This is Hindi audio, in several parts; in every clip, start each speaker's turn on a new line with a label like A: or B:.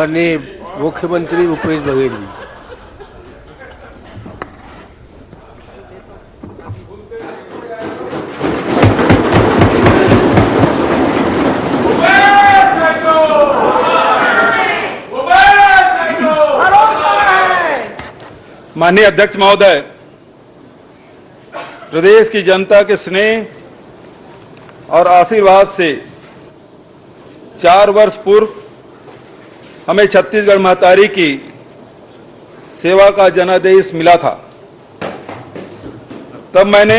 A: माननीय मुख्यमंत्री भूपेश बघेल जी।
B: माननीय अध्यक्ष महोदय, प्रदेश की जनता के स्नेह और आशीर्वाद से 4 वर्ष पूर्व हमें छत्तीसगढ़ महतारी की सेवा का जनादेश मिला था। तब मैंने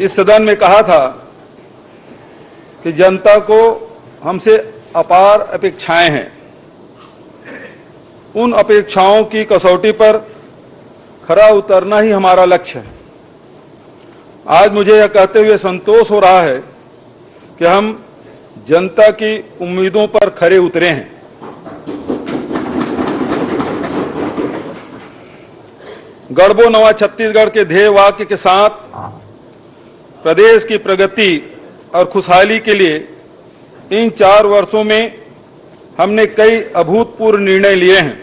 B: इस सदन में कहा था कि जनता को हमसे अपार अपेक्षाएं हैं। उन अपेक्षाओं की कसौटी पर खरा उतरना ही हमारा लक्ष्य है। आज मुझे यह कहते हुए संतोष हो रहा है कि हम जनता की उम्मीदों पर खरे उतरे हैं। गढ़बो नवा छत्तीसगढ़ के ध्येय वाक्य के साथ प्रदेश की प्रगति और खुशहाली के लिए इन 4 वर्षों में हमने कई अभूतपूर्व निर्णय लिए हैं।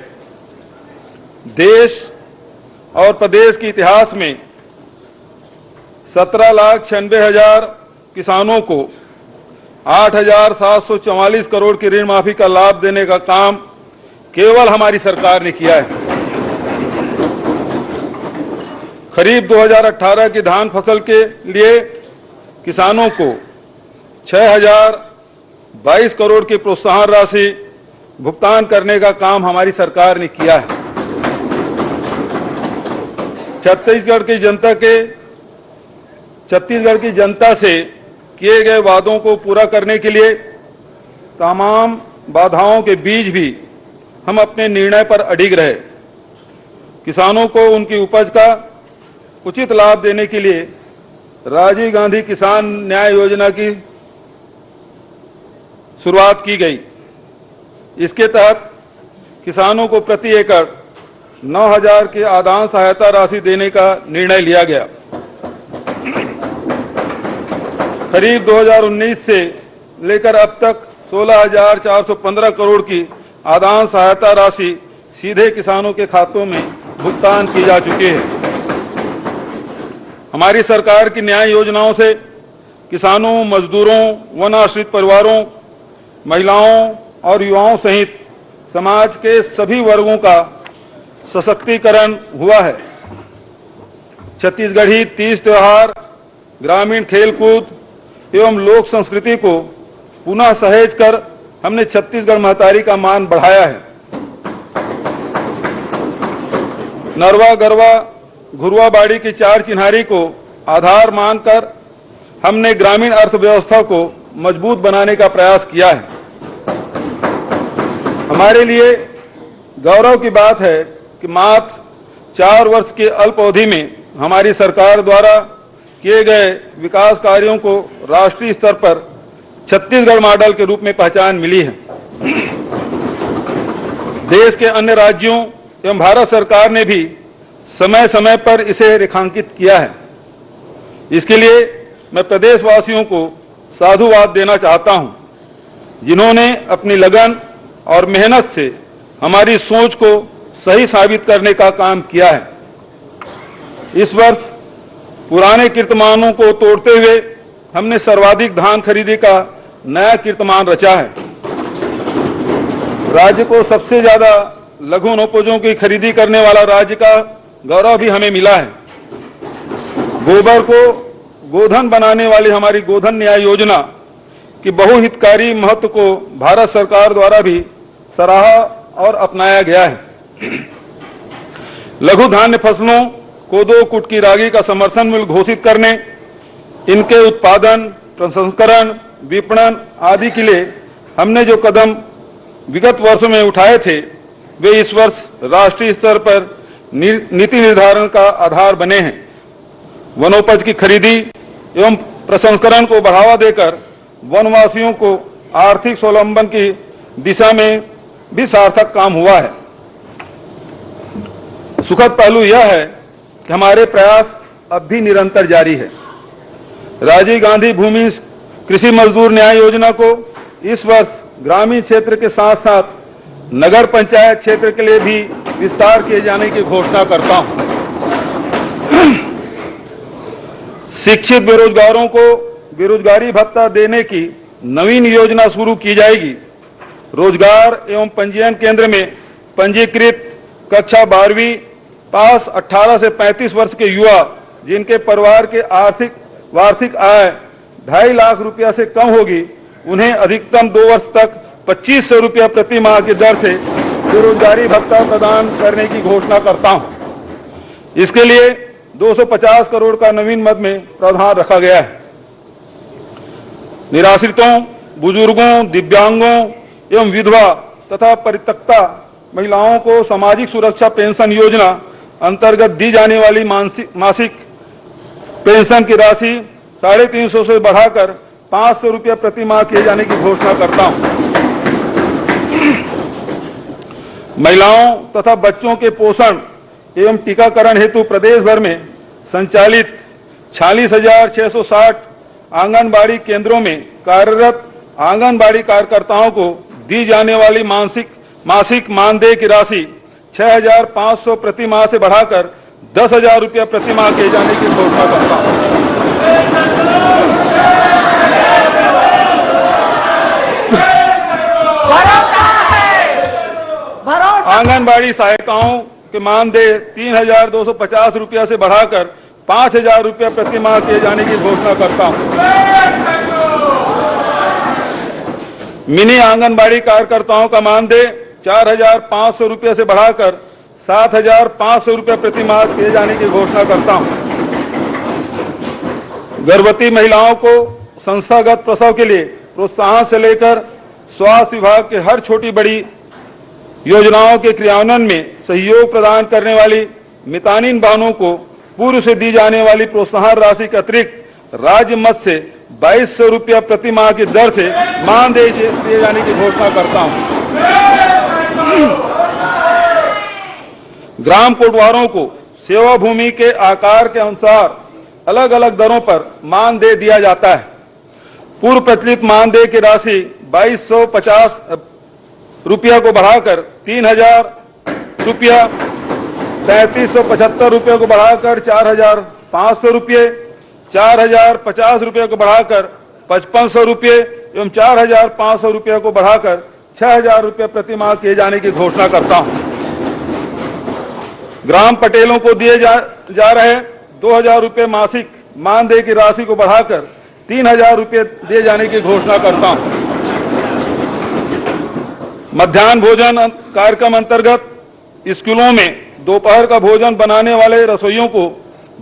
B: देश और प्रदेश के इतिहास में 17,96,000 किसानों को 8,744 करोड़ की ऋण माफी का लाभ देने का काम केवल हमारी सरकार ने किया है। खरीफ 2018 की धान फसल के लिए किसानों को 6,022 करोड़ की प्रोत्साहन राशि भुगतान करने का काम हमारी सरकार ने किया है। छत्तीसगढ़ की जनता से किए गए वादों को पूरा करने के लिए तमाम बाधाओं के बीच भी हम अपने निर्णय पर अडिग रहे। किसानों को उनकी उपज का उचित लाभ देने के लिए राजीव गांधी किसान न्याय योजना की शुरुआत की गई। इसके तहत किसानों को प्रति एकड़ 9,000 की आदान सहायता राशि देने का निर्णय लिया गया। खरीफ 2019 से लेकर अब तक 16,415 करोड़ की आदान सहायता राशि सीधे किसानों के खातों में भुगतान की जा चुकी है। हमारी सरकार की न्याय योजनाओं से किसानों, मजदूरों, वन आश्रित परिवारों, महिलाओं और युवाओं सहित समाज के सभी वर्गों का सशक्तिकरण हुआ है। छत्तीसगढ़ी तीज त्योहार, ग्रामीण खेलकूद एवं लोक संस्कृति को पुनः सहेज कर हमने छत्तीसगढ़ महतारी का मान बढ़ाया है। नरवा, गरवा, घुरवा बाड़ी की 4 चिन्हारी को आधार मानकर हमने ग्रामीण अर्थव्यवस्था को मजबूत बनाने का प्रयास किया है। हमारे लिए गौरव की बात है कि मात्र 4 वर्ष की अल्प अवधि में हमारी सरकार द्वारा किए गए विकास कार्यों को राष्ट्रीय स्तर पर छत्तीसगढ़ मॉडल के रूप में पहचान मिली है। देश के अन्य राज्यों एवं भारत सरकार ने भी समय समय पर इसे रेखांकित किया है। इसके लिए मैं प्रदेशवासियों को साधुवाद देना चाहता हूं, जिन्होंने अपनी लगन और मेहनत से हमारी सोच को सही साबित करने का काम किया है। इस वर्ष पुराने कीर्तिमानों को तोड़ते हुए हमने सर्वाधिक धान खरीदी का नया कीर्तिमान रचा है। राज्य को सबसे ज्यादा लघु वनोपजों की खरीदी करने वाला राज्य का गौरव भी हमें मिला है। गोबर को गोधन बनाने वाली हमारी गोधन न्याय योजना की बहुहितकारी महत्व को भारत सरकार द्वारा भी सराहा और अपनाया गया है। लघु धान्य फसलों कोदो, कुटकी, रागी का समर्थन मूल्य घोषित करने, इनके उत्पादन, प्रसंस्करण, विपणन आदि के लिए हमने जो कदम विगत वर्षों में उठाए थे, वे इस वर्ष राष्ट्रीय स्तर पर नीति निर्धारण का आधार बने हैं। वनोपज की खरीदी एवं प्रसंस्करण को बढ़ावा देकर वनवासियों को आर्थिक स्वावलंबन की दिशा में भी सार्थक काम हुआ है। सुखद पहलू यह है कि हमारे प्रयास अब भी निरंतर जारी है। राजीव गांधी भूमि कृषि मजदूर न्याय योजना को इस वर्ष ग्रामीण क्षेत्र के साथ साथ नगर पंचायत क्षेत्र के लिए भी विस्तार किए जाने की घोषणा करता हूं। शिक्षित बेरोजगारों को बेरोजगारी भत्ता देने की नवीन योजना शुरू की जाएगी। रोजगार एवं पंजीयन केंद्र में पंजीकृत कक्षा 12वीं पास 18 से 35 वर्ष के युवा जिनके परिवार के वार्षिक आय 2.5 लाख रुपया से कम होगी, उन्हें अधिकतम 2 वर्ष तक 2500 रुपया प्रति माह की दर से बेरोजगारी भत्ता प्रदान करने की घोषणा करता हूं। इसके लिए 250 करोड़ का नवीन मद में प्रावधान रखा गया है। निराश्रितों, बुजुर्गों, दिव्यांगों एवं विधवा तथा परित्यक्ता महिलाओं को सामाजिक सुरक्षा पेंशन योजना अंतर्गत दी जाने वाली मासिक पेंशन की राशि 350 से बढ़ाकर 500 रुपया प्रति माह किए जाने की घोषणा करता हूं। महिलाओं तथा बच्चों के पोषण एवं टीकाकरण हेतु प्रदेश भर में संचालित 46,660 आंगनबाड़ी केंद्रों में कार्यरत आंगनबाड़ी कार्यकर्ताओं को दी जाने वाली मासिक मानदेय की राशि 6,500 प्रति माह से बढ़ाकर 10,000 रुपया प्रति माह किए जाने की घोषणा करता हूं। आंगनबाड़ी सहायिकाओं के मानदेय 3,250 रुपया से बढ़ाकर 5,000 रुपया प्रति माह किए जाने की घोषणा करता हूं। मिनी आंगनबाड़ी कार्यकर्ताओं का मानदेय 4,500 रुपये से बढ़ाकर 7,500 रुपये प्रति माह किए जाने की घोषणा करता हूं। गर्भवती महिलाओं को संस्थागत प्रसव के लिए प्रोत्साहन से लेकर स्वास्थ्य विभाग के हर छोटी बड़ी योजनाओं के क्रियान्वयन में सहयोग प्रदान करने वाली मितानिन बहनों को पूर्व से दी जाने वाली प्रोत्साहन राशि के अतिरिक्त राज्य मद से 2,200 रुपया प्रति माह की दर से मानदेय दिए जाने की घोषणा करता हूं। ग्राम कोटवारों को सेवा भूमि के आकार के अनुसार अलग अलग दरों पर मानदेय दिया जाता है। पूर्व प्रचलित मानदेय की राशि 2,250 रुपया को बढ़ाकर 3,000 रुपया, 3,375 रुपये को बढ़ाकर 4,500 रुपये, 4,050 रुपये को बढ़ाकर 5,500 रुपये एवं 4,500 रुपये को बढ़ाकर 6,000 रुपये प्रति माह किए जाने की घोषणा करता हूं। ग्राम पटेलों को दिए जा रहे 2,000 रुपये मासिक मानदेय की राशि को बढ़ाकर 3,000 रुपये दिए जाने की घोषणा करता हूं। मध्याह्न भोजन कार्यक्रम अंतर्गत स्कूलों में दोपहर का भोजन बनाने वाले रसोइयों को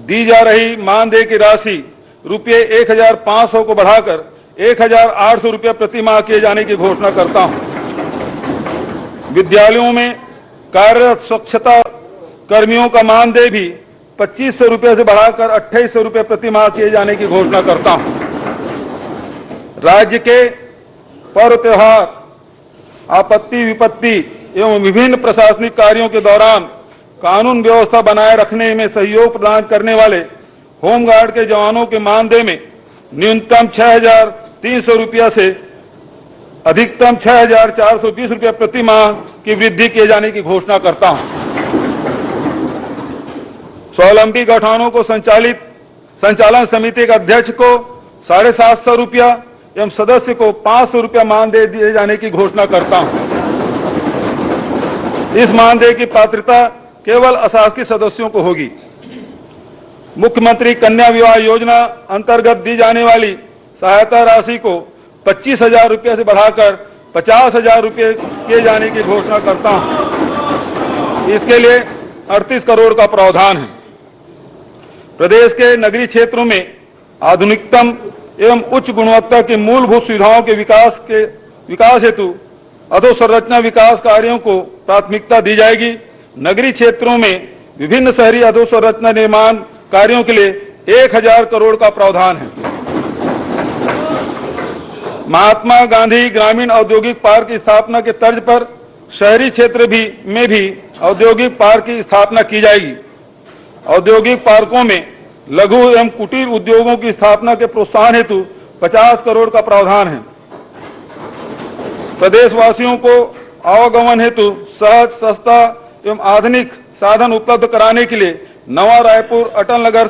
B: दी जा रही मानदेय की राशि रुपये 1,500 को बढ़ाकर 1,800 रुपये प्रति माह किए जाने की घोषणा करता हूं। विद्यालयों में कार्यरत स्वच्छता कर्मियों का मानदेय भी 2,500 रुपये से बढ़ाकर 2,800 रुपये प्रति माह किए जाने की घोषणा करता हूं। राज्य के पर्व त्योहार, आपत्ति विपत्ति एवं विभिन्न प्रशासनिक कार्यों के दौरान कानून व्यवस्था बनाए रखने में सहयोग प्रदान करने वाले होमगार्ड के जवानों के मानदेय में न्यूनतम 6,300 रुपया से अधिकतम 6,420 रुपया प्रति माह की वृद्धि किए जाने की घोषणा करता हूं। स्वावलंबी गौठानों को संचालन समिति के अध्यक्ष को 750 रुपया एवं सदस्य को 500 रुपया मानदेय दिए जाने की घोषणा करता हूं। इस मानदेय की पात्रता केवल अशासकीय सदस्यों को होगी। मुख्यमंत्री कन्या विवाह योजना अंतर्गत दी जाने वाली सहायता राशि को 25,000 रुपये से बढ़ाकर 50,000 रुपये किए जाने की घोषणा करता हूं। इसके लिए 38 करोड़ का प्रावधान है। प्रदेश के नगरीय क्षेत्रों में आधुनिकतम एवं उच्च गुणवत्ता की मूलभूत सुविधाओं के विकास हेतु अधोसंरचना विकास कार्यों को प्राथमिकता दी जाएगी। नगरीय क्षेत्रों में विभिन्न शहरी अधोसंरचना निर्माण कार्यों के लिए 1,000 करोड़ का प्रावधान है। महात्मा गांधी ग्रामीण औद्योगिक पार्क की स्थापना के तर्ज पर शहरी क्षेत्र में भी औद्योगिक पार्क की स्थापना की जाएगी। औद्योगिक पार्कों में लघु एवं कुटीर उद्योगों की स्थापना के प्रोत्साहन हेतु 50 करोड़ का प्रावधान है। प्रदेशवासियों को आवागमन हेतु सहज, सस्ता एवं आधुनिक साधन उपलब्ध कराने के लिए नवा रायपुर अटल नगर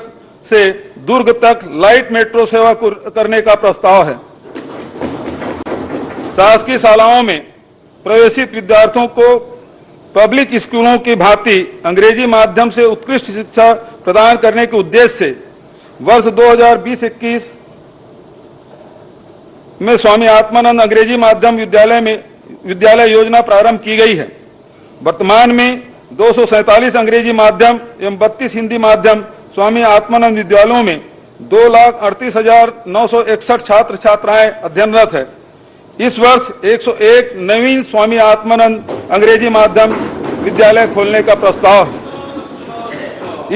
B: से दुर्ग तक लाइट मेट्रो सेवा करने का प्रस्ताव है। शासकीय शालाओं में प्रवेशित विद्यार्थियों को पब्लिक स्कूलों की भांति अंग्रेजी माध्यम से उत्कृष्ट शिक्षा प्रदान करने के उद्देश्य से वर्ष 2020-21 में स्वामी आत्मानंद अंग्रेजी माध्यम विद्यालय योजना प्रारंभ की गई है। वर्तमान में 247 अंग्रेजी माध्यम एवं 32 हिंदी माध्यम स्वामी आत्मानंद विद्यालयों में 2,38,961 छात्र छात्राएं अध्ययनरत है। इस वर्ष 101 नवीन स्वामी आत्मानंद अंग्रेजी माध्यम विद्यालय खोलने का प्रस्ताव है।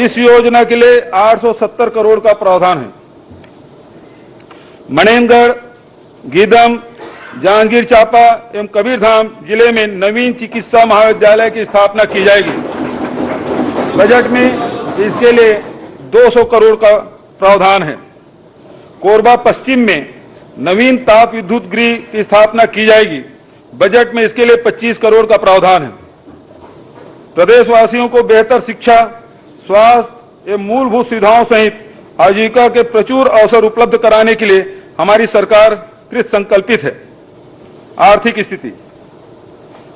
B: इस योजना के लिए 870 करोड़ का प्रावधान है। मनेंद्रगढ़, गीदम, जांजगीर चांपा एवं कबीरधाम जिले में नवीन चिकित्सा महाविद्यालय की स्थापना की जाएगी। बजट में इसके लिए 200 करोड़ का प्रावधान है। कोरबा पश्चिम में नवीन ताप विद्युत गृह की स्थापना की जाएगी। बजट में इसके लिए 25 करोड़ का प्रावधान है। प्रदेशवासियों को बेहतर शिक्षा, स्वास्थ्य एवं मूलभूत सुविधाओं सहित आजीविका के प्रचुर अवसर उपलब्ध कराने के लिए हमारी सरकार कृत संकल्पित है। आर्थिक स्थिति।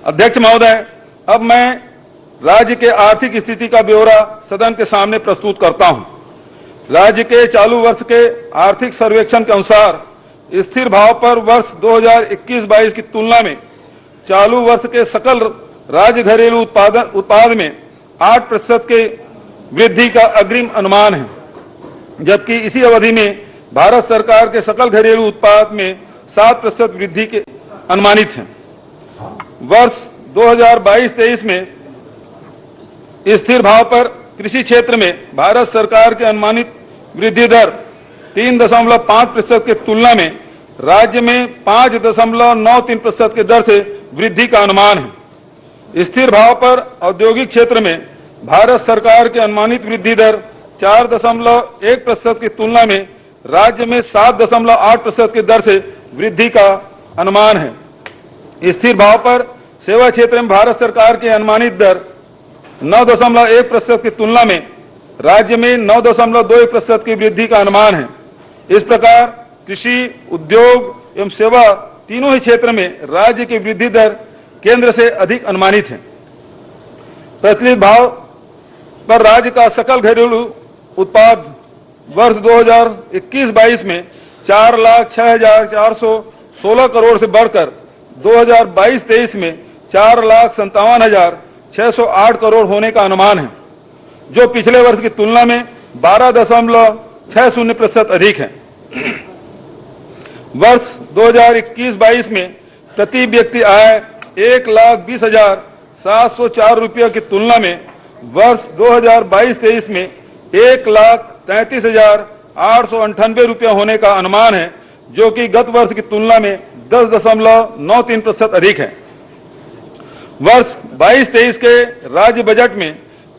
B: अध्यक्ष महोदय, अब मैं राज्य के आर्थिक स्थिति का ब्यौरा सदन के सामने प्रस्तुत करता हूं। राज्य के चालू वर्ष के आर्थिक सर्वेक्षण के अनुसार स्थिर भाव पर वर्ष 2021-22 की तुलना में चालू वर्ष के सकल राज्य घरेलू उत्पाद में 8% के वृद्धि का अग्रिम अनुमान है, जबकि इसी अवधि में भारत सरकार के सकल घरेलू उत्पाद में 7% वृद्धि के अनुमानित है। वर्ष 2022-23 में स्थिर भाव पर कृषि क्षेत्र में भारत सरकार के अनुमानित वृद्धि दर 3.5% की तुलना में राज्य में 5.93% की दर से वृद्धि का अनुमान है। स्थिर भाव पर औद्योगिक क्षेत्र में भारत सरकार के अनुमानित वृद्धि दर 4.1% की तुलना में राज्य में 7.8% की दर से वृद्धि का अनुमान है। स्थिर भाव पर सेवा क्षेत्र में भारत सरकार की अनुमानित दर 9.1% की तुलना में राज्य में 9.2% की वृद्धि का अनुमान है। इस प्रकार कृषि, उद्योग एवं सेवा तीनों ही क्षेत्र में राज्य की वृद्धि दर केंद्र से अधिक अनुमानित है। प्रचलित भाव पर राज्य का सकल घरेलू उत्पाद वर्ष 2021-22 में 4,06,416 करोड़ से बढ़कर 2022-23 में 4,57,608 करोड़ होने का अनुमान है, जो पिछले वर्ष की तुलना में 12.60% अधिक है। वर्ष 2021-22 में प्रति व्यक्ति आय 1,20,704 रुपये की तुलना में वर्ष 2022-23 में 1,33,898 रुपये होने का अनुमान है, जो कि गत वर्ष की तुलना में 10.93% अधिक है। वर्ष 22-23 के राज्य बजट में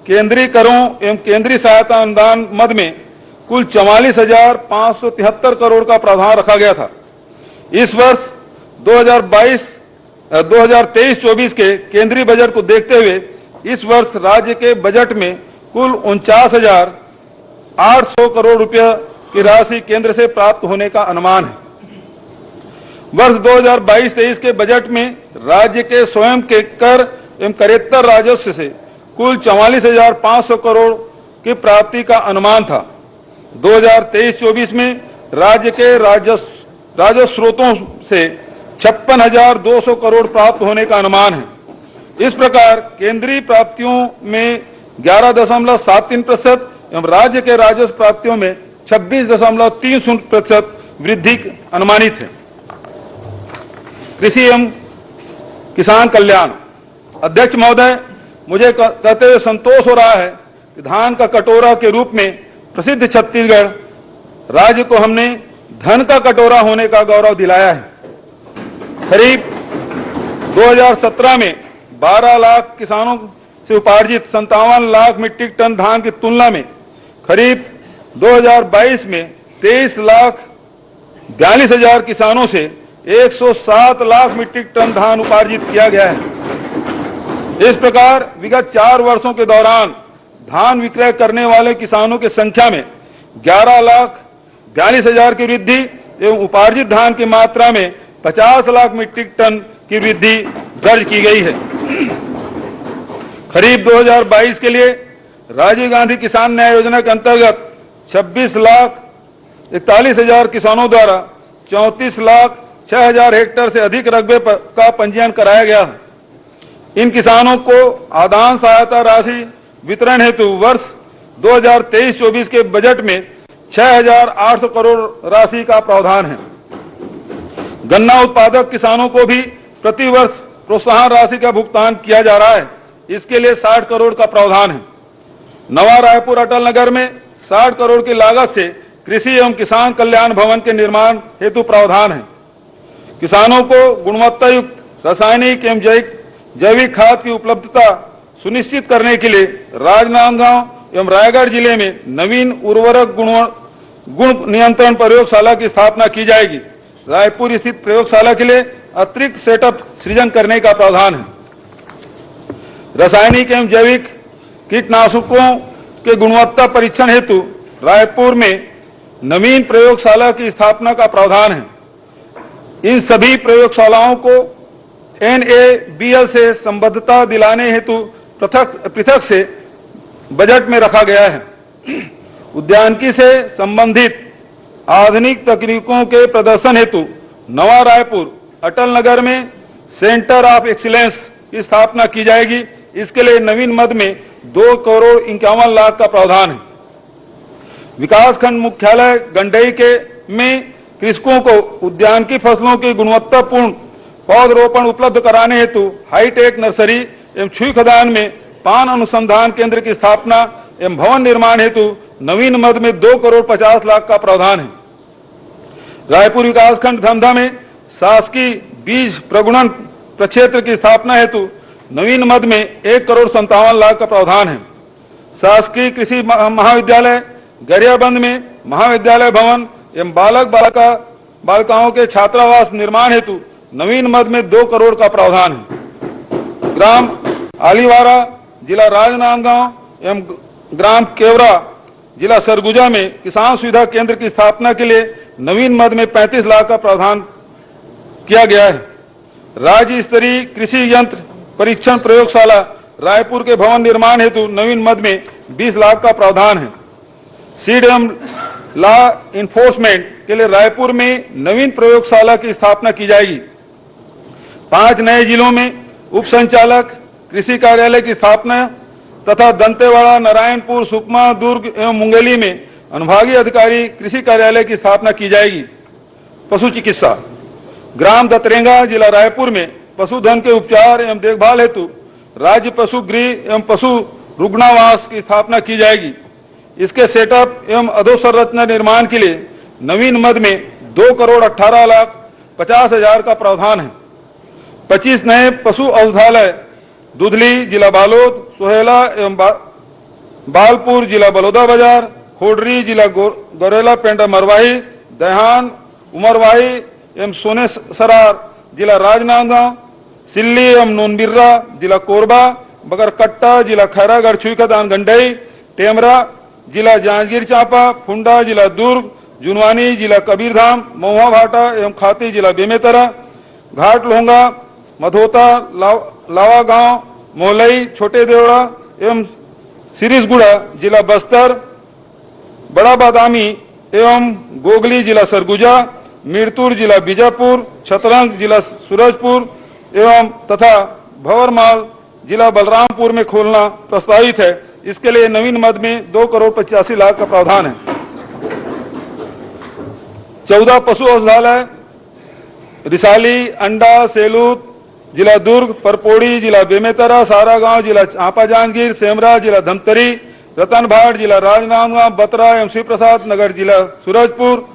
B: केंद्रीय करों एवं केंद्रीय सहायता अनुदान मद में कुल 44,573 करोड़ का प्रावधान रखा गया था। इस वर्ष 2023-24 के केंद्रीय बजट को देखते हुए इस वर्ष राज्य के बजट में कुल 49,800 करोड़ रुपये की राशि केंद्र से प्राप्त होने का अनुमान है। वर्ष 2022-23 के बजट में राज्य के स्वयं के कर एवं करेत्तर राजस्व से कुल 44,500 करोड़ की प्राप्ति का अनुमान था। 2023-24 में राज्य के राजस्व स्रोतों से 56,200 करोड़ प्राप्त होने का अनुमान है। इस प्रकार केंद्रीय प्राप्तियों में 11.73% एवं राज्य के राजस्व प्राप्तियों में 26.30% वृद्धि अनुमानित है। कृषि एवं किसान कल्याण। अध्यक्ष महोदय, मुझे कहते हुए संतोष हो रहा है कि धान का कटोरा के रूप में प्रसिद्ध छत्तीसगढ़ राज्य को हमने धन का कटोरा होने का गौरव दिलाया है। खरीफ 2017 में 12 लाख किसानों से उपार्जित 57 लाख मीट्रिक टन धान की तुलना में खरीफ 2022 में 23,42,000 किसानों से 107 लाख मीट्रिक टन धान उपार्जित किया गया है। इस प्रकार विगत 4 वर्षों के दौरान धान विक्रय करने वाले किसानों की संख्या में 11,42,000 की वृद्धि एवं उपार्जित धान की मात्रा में 50 लाख मीट्रिक टन की वृद्धि दर्ज की गई है। खरीफ 2022 के लिए राजीव गांधी किसान न्याय योजना के अंतर्गत 26,41,000 किसानों द्वारा 34,06,000 हेक्टेयर से अधिक रकबे का पंजीयन कराया गया है। इन किसानों को आदान सहायता राशि वितरण हेतु वर्ष 2023-24 के बजट में 6,800 करोड़ राशि का प्रावधान है। गन्ना उत्पादक किसानों को भी प्रति वर्ष प्रोत्साहन राशि का भुगतान किया जा रहा है। इसके लिए 60 करोड़ का प्रावधान है। नवा रायपुर अटल नगर में 60 करोड़ की लागत से कृषि एवं किसान कल्याण भवन के निर्माण हेतु प्रावधान है। किसानों को गुणवत्ता युक्त रासायनिक एवं जैविक खाद की उपलब्धता सुनिश्चित करने के लिए राजनांदगांव एवं रायगढ़ जिले में नवीन उर्वरक गुण नियंत्रण प्रयोगशाला की स्थापना की जाएगी। रायपुर स्थित प्रयोगशाला के लिए अतिरिक्त सेटअप सृजन करने का प्रावधान है। रासायनिक एवं जैविक कीटनाशकों के गुणवत्ता परीक्षण हेतु रायपुर में नवीन प्रयोगशाला की स्थापना का प्रावधान है। इन सभी प्रयोगशालाओं को NABL से संबद्धता दिलाने हेतु पृथक से बजट में रखा गया है। उद्यानिकी से संबंधित आधुनिक तकनीकों के प्रदर्शन हेतु नवा रायपुर अटल नगर में सेंटर ऑफ एक्सीलेंस की स्थापना की जाएगी। इसके लिए नवीन मद में 2,51,00,000 का प्रावधान है। विकासखंड मुख्यालय गंडई में कृषकों को उद्यानिकी फसलों की गुणवत्तापूर्ण पौधरोपण उपलब्ध कराने हेतु हाईटेक नर्सरी एवं छुई खदान में पान अनुसंधान केंद्र की स्थापना एवं भवन निर्माण हेतु नवीन मद में 2,50,00,000 का प्रावधान है। रायपुर विकासखंड धमधा में शासकीय बीज प्रगुणन प्रक्षेत्र की स्थापना हेतु नवीन मद में 1,57,00,000 का प्रावधान है। शासकीय कृषि महाविद्यालय गरियाबंद में महाविद्यालय भवन एवं बालिकाओं के छात्रावास निर्माण हेतु नवीन मद में 2 करोड़ का प्रावधान है। ग्राम आलीवारा जिला राजनांदगांव एवं ग्राम केवरा जिला सरगुजा में किसान सुविधा केंद्र की स्थापना के लिए नवीन मद में 35 लाख का प्रावधान किया गया है। राज्य स्तरीय कृषि यंत्र परीक्षण प्रयोगशाला रायपुर के भवन निर्माण हेतु नवीन मद में 20 लाख का प्रावधान है। सीड एवं लॉ इन्फोर्समेंट के लिए रायपुर में नवीन प्रयोगशाला की स्थापना की जाएगी। 5 नए जिलों में उप संचालक कृषि कार्यालय की स्थापना तथा दंतेवाड़ा, नारायणपुर, सुकमा, दुर्ग एवं मुंगेली में अनुभागीय अधिकारी कृषि कार्यालय की स्थापना की जाएगी। पशु चिकित्सा ग्राम दतरेंगा जिला रायपुर में पशुधन के उपचार एवं देखभाल हेतु राज्य पशु गृह एवं पशु रुग्णावास की स्थापना की जाएगी। इसके सेटअप एवं अधोसंरचना निर्माण के लिए नवीन मद में 2,18,50,000 का प्रावधान है। 25 नए पशु औषधालय दुधली जिला बालोद, सोहेला एवं बालपुर जिला बलौदाबाजार, खोडरी जिला गौरेला पेंडा मरवाही, दहान उमरवाही एवं सोनेसरार जिला राजनांदगांव, सिल्ली एवं नोनबिर्रा जिला कोरबा, बगरकट्टा जिला खैरागढ़ छुईखदान गंडई, टेमरा जिला जांजगीर चांपा, फुंडा जिला दुर्ग, जुनवानी जिला कबीरधाम, महुआ भाटा एवं खाती जिला बेमेतरा, घाट लोहंगा, मधोता, लावा गांव, मोलई, छोटे देवड़ा एवं सिरिसगुड़ा जिला बस्तर, बड़ा बादामी एवं गोगली जिला सरगुजा, मीरतुर जिला बीजापुर, छतरंग जिला सूरजपुर एवं तथा भंवरमाल जिला बलरामपुर में खोलना प्रस्तावित है। इसके लिए नवीन मद में 2,85,00,000 का प्रावधान है। 14 पशु औषधालय रिसाली, अंडा, सेलूत जिला दुर्ग, परपोड़ी जिला बेमेतरा, सारागांव जिला चांपा जांजगीर, सेमरा जिला धमतरी, रतनभाट जिला राजनांदगांव, बतरा एवं शिव प्रसाद नगर जिला सूरजपुर,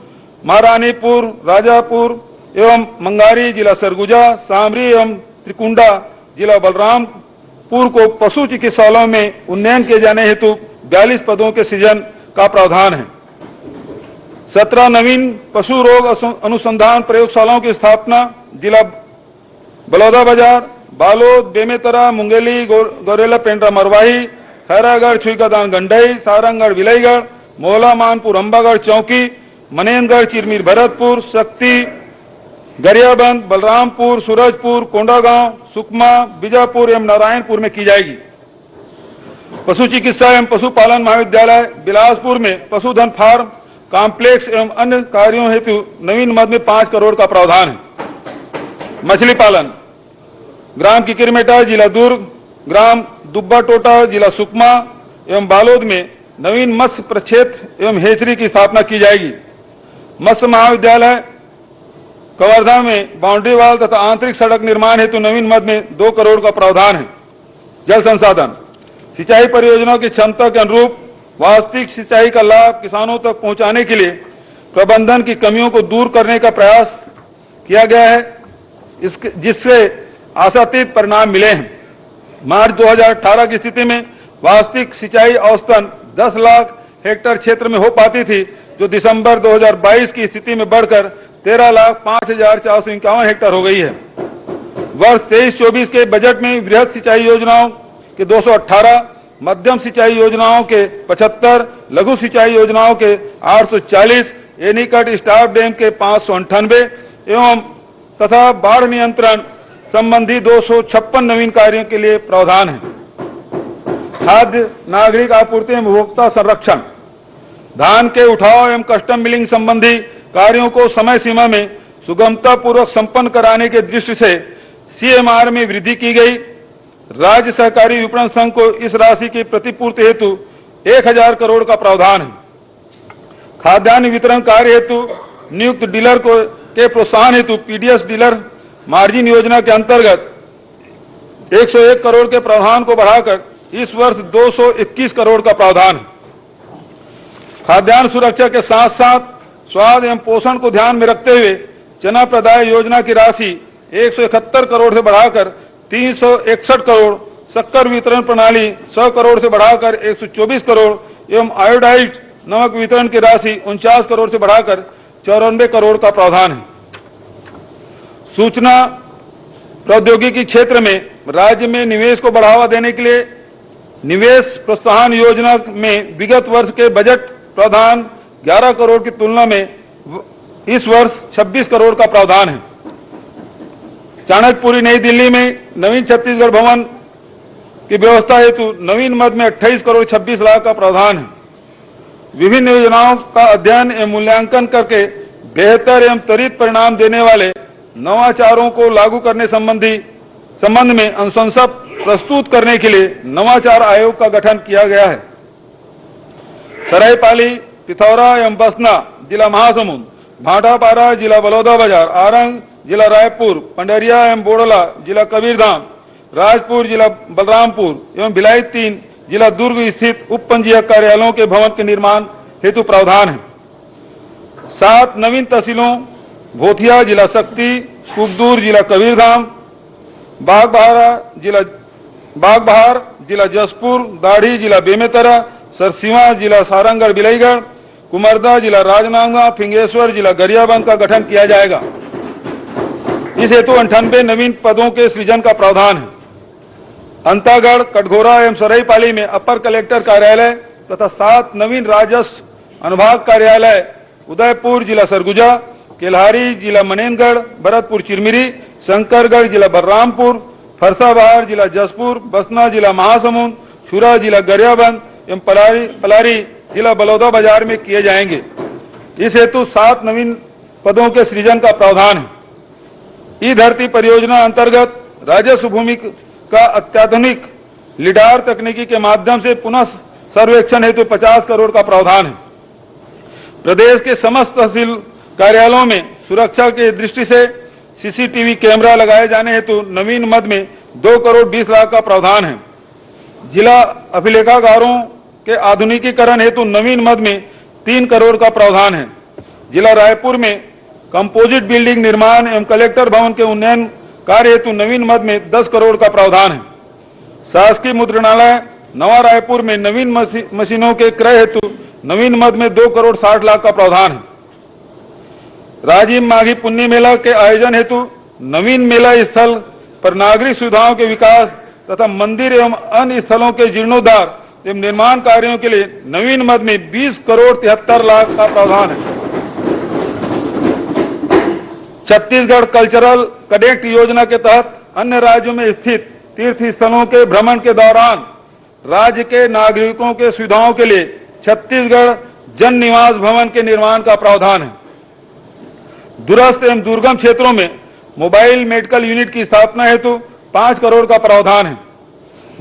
B: महारानीपुर, राजापुर एवं मंगारी जिला सरगुजा, सामरी एवं त्रिकुंडा जिला बलरामपुर को पशु चिकित्सालयों में उन्नयन किए जाने हेतु 42 पदों के सृजन का प्रावधान है। 17 नवीन पशु रोग अनुसंधान प्रयोगशालाओं की स्थापना जिला बलौदाबाजार, बालोद, बेमेतरा, मुंगेली, गौरेला, पेंड्रा, मरवाही, खैरागढ़, छुईकादान, गंडई, सारंगगढ़, विलईगढ़, मोहला, मानपुर, अंबागढ़, चौकी, मनेनगढ़, चिरमीर, भरतपुर, शक्ति, गरियाबंद, बलरामपुर, सूरजपुर, कोंडागांव, सुकमा, बीजापुर एवं नारायणपुर में की जाएगी। पशु चिकित्सा एवं पशुपालन महाविद्यालय बिलासपुर में पशुधन फार्म कॉम्प्लेक्स एवं अन्य कार्यों हेतु नवीन मद में 5 करोड़ का प्रावधान है। मछली पालन, ग्राम किकिरमेटा, जिला दुर्ग, ग्राम दुब्बा टोटा, जिला सुकमा एवं बालोद में नवीन मत्स्य प्रक्षेत्र एवं हेचरी की स्थापना की जाएगी। मत्स्य महाविद्यालय कवर्धा में बाउंड्री वाल तथा आंतरिक सड़क निर्माण हेतु नवीन मद में 2 करोड़ का प्रावधान है। जल संसाधन, सिंचाई परियोजनाओं की क्षमता के अनुरूप वास्तविक सिंचाई का लाभ किसानों तक पहुंचाने के लिए प्रबंधन की कमियों को दूर करने का प्रयास किया गया है, जिससे आशातीत परिणाम मिले हैं। मार्च 2018 की स्थिति में वास्तविक सिंचाई औसतन 10 लाख हेक्टेयर क्षेत्र में हो पाती थी, जो दिसंबर 2022 की स्थिति में बढ़कर 13,05,451 हेक्टेयर हो गई है। वर्ष 23-24 के बजट में वृहद सिंचाई योजनाओं के 218, मध्यम सिंचाई योजनाओं के 75, लघु सिंचाई योजनाओं के 840, एनीकट स्टाफ डैम के 598 एवं तथा बाढ़ नियंत्रण संबंधी 256 नवीन कार्यों के लिए प्रावधान है। खाद्य नागरिक आपूर्ति एवं उपभोक्ता संरक्षण, धान के उठाव एवं कस्टम मिलिंग संबंधी कार्यों को समय सीमा में सुगमता पूर्वक संपन्न कराने के दृष्टि से CMR में वृद्धि की गई। राज्य सहकारी विपणन संघ को इस राशि की प्रतिपूर्ति हेतु 1000 करोड़ का प्रावधान है। खाद्यान्न वितरण कार्य हेतु नियुक्त डीलर को के प्रोत्साहन हेतु PDS डीलर मार्जिन योजना के अंतर्गत 101 करोड़ के प्रावधान को बढ़ाकर इस वर्ष 221 करोड़ का प्रावधान है। खाद्यान्न सुरक्षा के साथ साथ स्वाद एवं पोषण को ध्यान में रखते हुए चना प्रदाय योजना की राशि 171 करोड़ से बढ़ाकर 361 करोड़, शक्कर वितरण प्रणाली 100 करोड़ से बढ़ाकर 124 करोड़ एवं आयोडाइज्ड नमक वितरण की राशि 49 करोड़ से बढ़ाकर 94 करोड़ का प्रावधान है। सूचना प्रौद्योगिकी क्षेत्र में राज्य में निवेश को बढ़ावा देने के लिए निवेश प्रोत्साहन योजना में विगत वर्ष के बजट प्रावधान 11 करोड़ की तुलना में इस वर्ष 26 करोड़ का प्रावधान है। चाणक्यपुरी नई दिल्ली में नवीन छत्तीसगढ़ भवन की व्यवस्था हेतु नवीन मद में 28 करोड़ 26 लाख का प्रावधान है। विभिन्न योजनाओं का अध्ययन एवं मूल्यांकन करके बेहतर एवं त्वरित परिणाम देने वाले नवाचारों को लागू करने संबंध में अनुशंसा प्रस्तुत करने के लिए नवाचार आयोग का गठन किया गया है। सरायपाली, पिथौरा एवं बसना जिला महासमुंद, भाटापारा जिला बलौदाबाजार, आरंग जिला रायपुर, पंडरिया एवं बोडला जिला कबीरधाम, राजपुर जिला बलरामपुर एवं भिलाई 3 जिला दुर्ग स्थित उप पंजीयक कार्यालयों के भवन के निर्माण हेतु प्रावधान है। 7 नवीन तहसीलों भोथिया जिला शक्ति, कुकदूर जिला कबीरधाम, बागबहार जिला जसपुर, दाढ़ी जिला बेमेतरा, सरसीवा जिला सारंगगढ़ बिलईगढ़, कुमरदा जिला राजनांदगांव, फिंगेश्वर जिला गरियाबंद का गठन किया जाएगा। इस हेतु 98 नवीन पदों के सृजन का प्रावधान है। अंतागढ़, कटघोरा एवं सरायपाली में अपर कलेक्टर कार्यालय तथा 7 नवीन राजस्व अनुभाग कार्यालय, उदयपुर जिला सरगुजा, केल्हारी जिला मनेनगढ़, भरतपुर चिरमिरी, शंकरगढ़ जिला बलरामपुर, फरसाबहार जिला जसपुर, बसना जिला महासमुंद, छुरा जिला गरियाबंद एवं पलारी जिला बलौदाबाजार में किए जाएंगे। इस हेतु 7 नवीन पदों के सृजन का प्रावधान है। ई धरती परियोजना अंतर्गत राजस्व भूमि का अत्याधुनिक लिडार तकनीकी के माध्यम से पुनः सर्वेक्षण हेतु 50 करोड़ का प्रावधान है। प्रदेश के समस्त तहसील कार्यालयों में सुरक्षा की दृष्टि से CCTV कैमरा लगाए जाने हेतु नवीन मद में 2 करोड़ 20 लाख का प्रावधान है। जिला अभिलेखागारों के आधुनिकीकरण हेतु नवीन मद में 3 करोड़ का प्रावधान है। जिला रायपुर में कंपोजिट बिल्डिंग निर्माण एवं कलेक्टर भवन के उन्नयन कार्य हेतु नवीन मद में 10 करोड़ का प्रावधान है। शासकीय मुद्रणालय नवा रायपुर में नवीन मशीनों के क्रय हेतु नवीन मद में 2 करोड़ 60 लाख का प्रावधान है। राजीव माघी पुण्य मेला के आयोजन हेतु नवीन मेला स्थल पर नागरिक सुविधाओं के विकास तथा मंदिर एवं अन्य स्थलों के जीर्णोद्धार एवं निर्माण कार्यों के लिए नवीन मद में 20 करोड़ 73 लाख का प्रावधान है। छत्तीसगढ़ कल्चरल कैडेट योजना के तहत अन्य राज्यों में स्थित तीर्थ स्थलों के भ्रमण के दौरान राज्य के नागरिकों के सुविधाओं के लिए छत्तीसगढ़ जन निवास भवन के निर्माण का प्रावधान है। दूरस्थ एवं दुर्गम क्षेत्रों में मोबाइल मेडिकल यूनिट की स्थापना हेतु 5 करोड़ का प्रावधान है।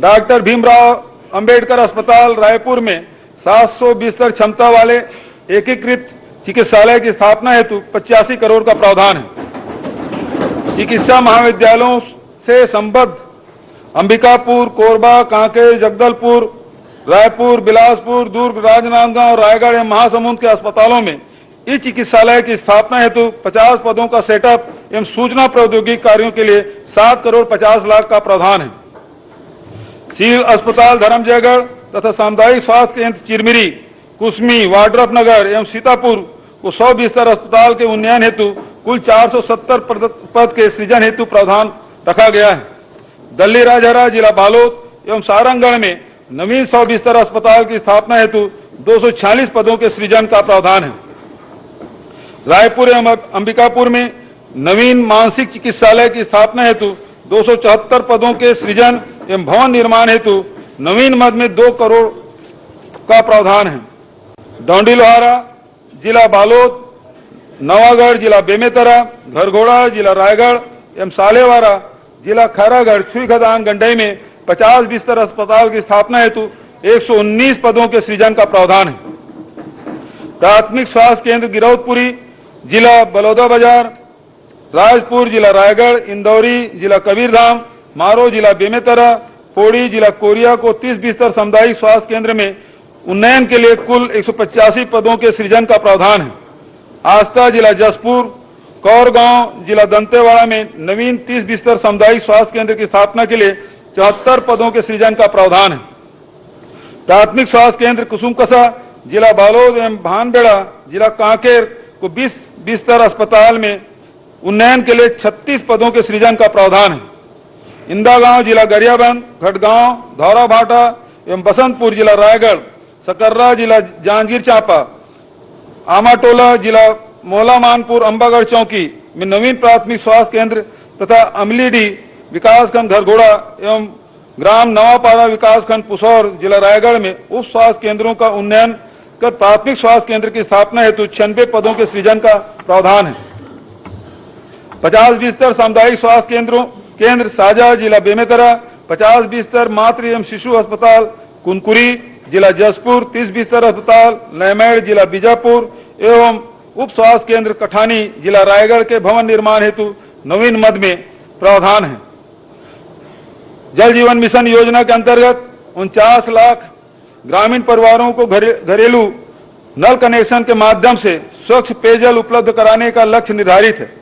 B: डॉक्टर भीमराव अंबेडकर अस्पताल रायपुर में 700 बिस्तर क्षमता वाले एकीकृत चिकित्सालय की स्थापना हेतु 85 करोड़ का प्रावधान है। चिकित्सा महाविद्यालयों से संबद्ध अंबिकापुर, कोरबा, कांकेर, जगदलपुर, रायपुर, बिलासपुर, दुर्ग, राजनांदगांव, रायगढ़ एवं महासमुंद के अस्पतालों में इस चिकित्सालय की स्थापना हेतु 50 पदों का सेटअप एवं सूचना प्रौद्योगिकी कार्यों के लिए 7 करोड़ 50 लाख का प्रावधान है। सिविल अस्पताल धर्मजयगढ़ तथा सामुदायिक स्वास्थ्य केंद्र चिरमिरी, कुसमी, वाड्रफ नगर एवं सीतापुर को 100 बिस्तर अस्पताल के उन्नयन हेतु कुल 470 पद के सृजन हेतु प्रावधान रखा गया है। दल्ली राजहरा, जिला बालोद एवं सारंगगढ़ में नवीन 100 बिस्तर अस्पताल की स्थापना हेतु 246 पदों के सृजन का प्रावधान है। रायपुर एवं अंबिकापुर में नवीन मानसिक चिकित्सालय की स्थापना हेतु 274 पदों के सृजन एवं भवन निर्माण हेतु नवीन मद में 2 करोड़ का प्रावधान है। डौंडी लोहारा, जिला बालोद, नवागढ़, जिला बेमेतरा, घरघोड़ा, जिला रायगढ़ एवं सालेवारा, जिला खैरागढ़, छुई खदान, गंडई में 50 बिस्तर अस्पताल की स्थापना हेतु 119 पदों के सृजन का प्रावधान है। प्राथमिक स्वास्थ्य केंद्र गिरौदपुरी, जिला बलौदाबाजार, राजपुर, जिला रायगढ़, इंदौरी, जिला कबीरधाम, मारो, जिला बेमेतरा, पौड़ी, जिला कोरिया को 30 बिस्तर सामुदायिक स्वास्थ्य केंद्र में उन्नयन के लिए कुल 185 पदों के सृजन का प्रावधान है। आस्था, जिला जसपुर, कौरगांव, जिला दंतेवाड़ा में नवीन 30 बिस्तर सामुदायिक स्वास्थ्य केंद्र की स्थापना के लिए 74 पदों के सृजन का प्रावधान है। प्राथमिक स्वास्थ्य केंद्र कुसुमकसा, जिला बालोद एवं भानबेड़ा, जिला कांकेर को 20 बिस्तर अस्पताल में उन्नयन के लिए 36 पदों के सृजन का प्रावधान है। इंदागांव, जिला गरियाबंद, खड़गांव, धौराभाटा एवं बसंतपुर, जिला रायगढ़, सकर्रा, जिला जांजगीर चांपा, आमाटोला, जिला मोलामानपुर, अंबागढ़ चौकी में नवीन प्राथमिक स्वास्थ्य केंद्र तथा अमलीडी विकासखंड घरघोड़ा एवं ग्राम नवापाड़ा विकासखंड पुसौर, जिला रायगढ़ में उप स्वास्थ्य केंद्रों का उन्नयन कर प्राथमिक स्वास्थ्य केंद्र की स्थापना हेतु 96 पदों के सृजन का प्रावधान है। 50 बिस्तर सामुदायिक स्वास्थ्य केंद्र साजा, जिला बेमेतरा, 50 बिस्तर मातृ एवं शिशु अस्पताल कुनकुरी, जिला जसपुर, 30 बिस्तर अस्पताल नैमेड़, जिला बीजापुर एवं उप स्वास्थ्य केंद्र कठानी, जिला रायगढ़ के भवन निर्माण हेतु नवीन मद में प्रावधान है। जल जीवन मिशन योजना के अंतर्गत 49 लाख ग्रामीण परिवारों को घरेलू नल कनेक्शन के माध्यम से स्वच्छ पेयजल उपलब्ध कराने का लक्ष्य निर्धारित है।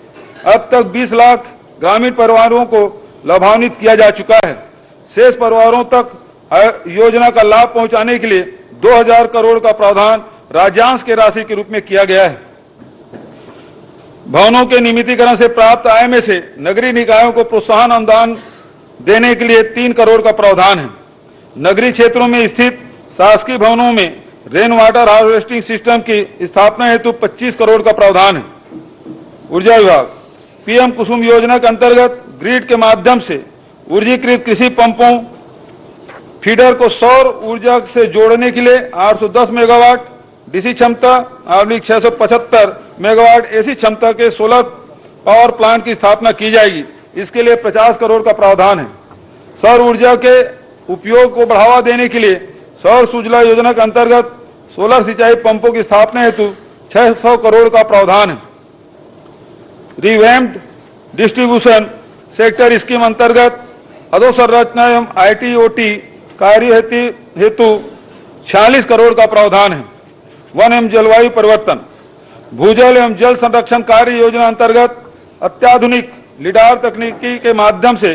B: अब तक 20 लाख ग्रामीण परिवारों को लाभान्वित किया जा चुका है। शेष परिवारों तक योजना का लाभ पहुंचाने के लिए 2000 करोड़ का प्रावधान राज्यांश के राशि के रूप में किया गया है। भवनों के नियमितीकरण से प्राप्त आय में से नगरीय निकायों को प्रोत्साहन अनुदान देने के लिए 3 करोड़ का प्रावधान है। नगरीय क्षेत्रों में स्थित शासकीय भवनों में रेन वाटर हार्वेस्टिंग सिस्टम की स्थापना हेतु 25 करोड़ का प्रावधान है। ऊर्जा विभाग पीएम कुसुम योजना के अंतर्गत ग्रिड के माध्यम से ऊर्जीकृत कृषि पंपों फीडर को सौर ऊर्जा से जोड़ने के लिए 810 मेगावाट डीसी क्षमता 675 मेगावाट एसी क्षमता के सोलर पावर प्लांट की स्थापना की जाएगी। इसके लिए 50 करोड़ का प्रावधान है। सौर ऊर्जा के उपयोग को बढ़ावा देने के लिए सौर सुजला योजना के अंतर्गत सोलर सिंचाई पंपों की स्थापना हेतु 600 करोड़ का प्रावधान है। रिवैम्प्ड डिस्ट्रीब्यूशन सेक्टर स्कीम अंतर्गत अधोसंरचना एवं आईटी-ओटी कार्य हेतु 46 करोड़ का प्रावधान है। वन एवं जलवायु परिवर्तन भूजल एवं जल संरक्षण कार्य योजना अंतर्गत अत्याधुनिक लिडार तकनीकी के माध्यम से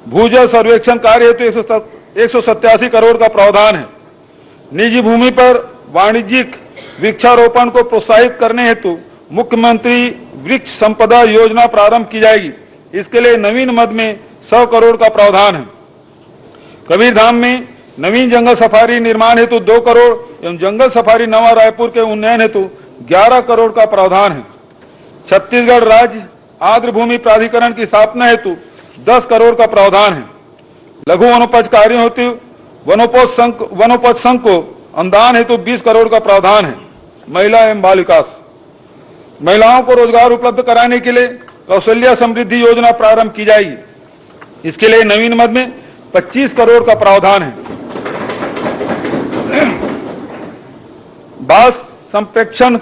B: भूजल सर्वेक्षण कार्य हेतु 187 करोड़ का प्रावधान है। निजी भूमि पर वाणिज्यिक वृक्षारोपण को प्रोत्साहित करने हेतु मुख्यमंत्री वृक्ष संपदा योजना प्रारंभ की जाएगी। इसके लिए नवीन मद में 100 करोड़ का प्रावधान है। कबीरधाम में नवीन जंगल सफारी निर्माण हेतु 2 करोड़ एवं जंगल सफारी नवा रायपुर के उन्नयन हेतु 11 करोड़ का प्रावधान है। छत्तीसगढ़ राज्य आर्द्र भूमि प्राधिकरण की स्थापना हेतु 10 करोड़ का प्रावधान है। लघु वनोपज कार्यों हेतु वनोपज संघ को अनुदान हेतु 20 करोड़ का प्रावधान है। महिला एवं बाल विकास, महिलाओं को रोजगार उपलब्ध कराने के लिए कौशल्या समृद्धि योजना प्रारंभ की जाएगी। इसके लिए नवीन मद में 25 करोड़ का प्रावधान है। बाल संप्रेक्षण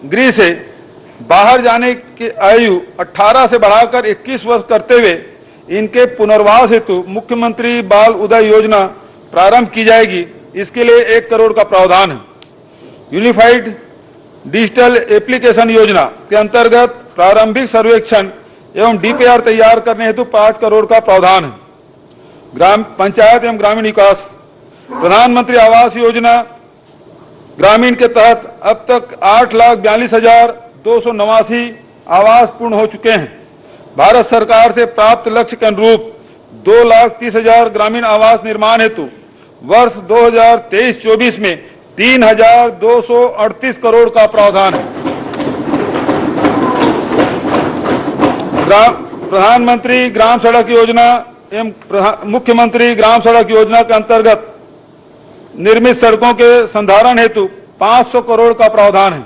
B: गृह से बाहर जाने की आयु 18 से बढ़ाकर 21 वर्ष करते हुए इनके पुनर्वास हेतु मुख्यमंत्री बाल उदय योजना प्रारंभ की जाएगी। इसके लिए 1 करोड़ का प्रावधान है। यूनिफाइड डिजिटल एप्लीकेशन योजना के अंतर्गत प्रारंभिक सर्वेक्षण एवं डीपीआर तैयार करने हेतु 5 करोड़ का प्रावधान है। ग्राम पंचायत एवं ग्रामीण विकास, प्रधानमंत्री आवास योजना ग्रामीण के तहत अब तक 8,42,289 आवास पूर्ण हो चुके हैं। भारत सरकार से प्राप्त लक्ष्य के अनुरूप 2,30,000 ग्रामीण आवास निर्माण हेतु वर्ष 2023-24 में 3,238 करोड़ का प्रावधान है। प्रधानमंत्री ग्राम सड़क योजना एवं मुख्यमंत्री ग्राम सड़क योजना के अंतर्गत निर्मित सड़कों के संधारण हेतु 500 करोड़ का प्रावधान है।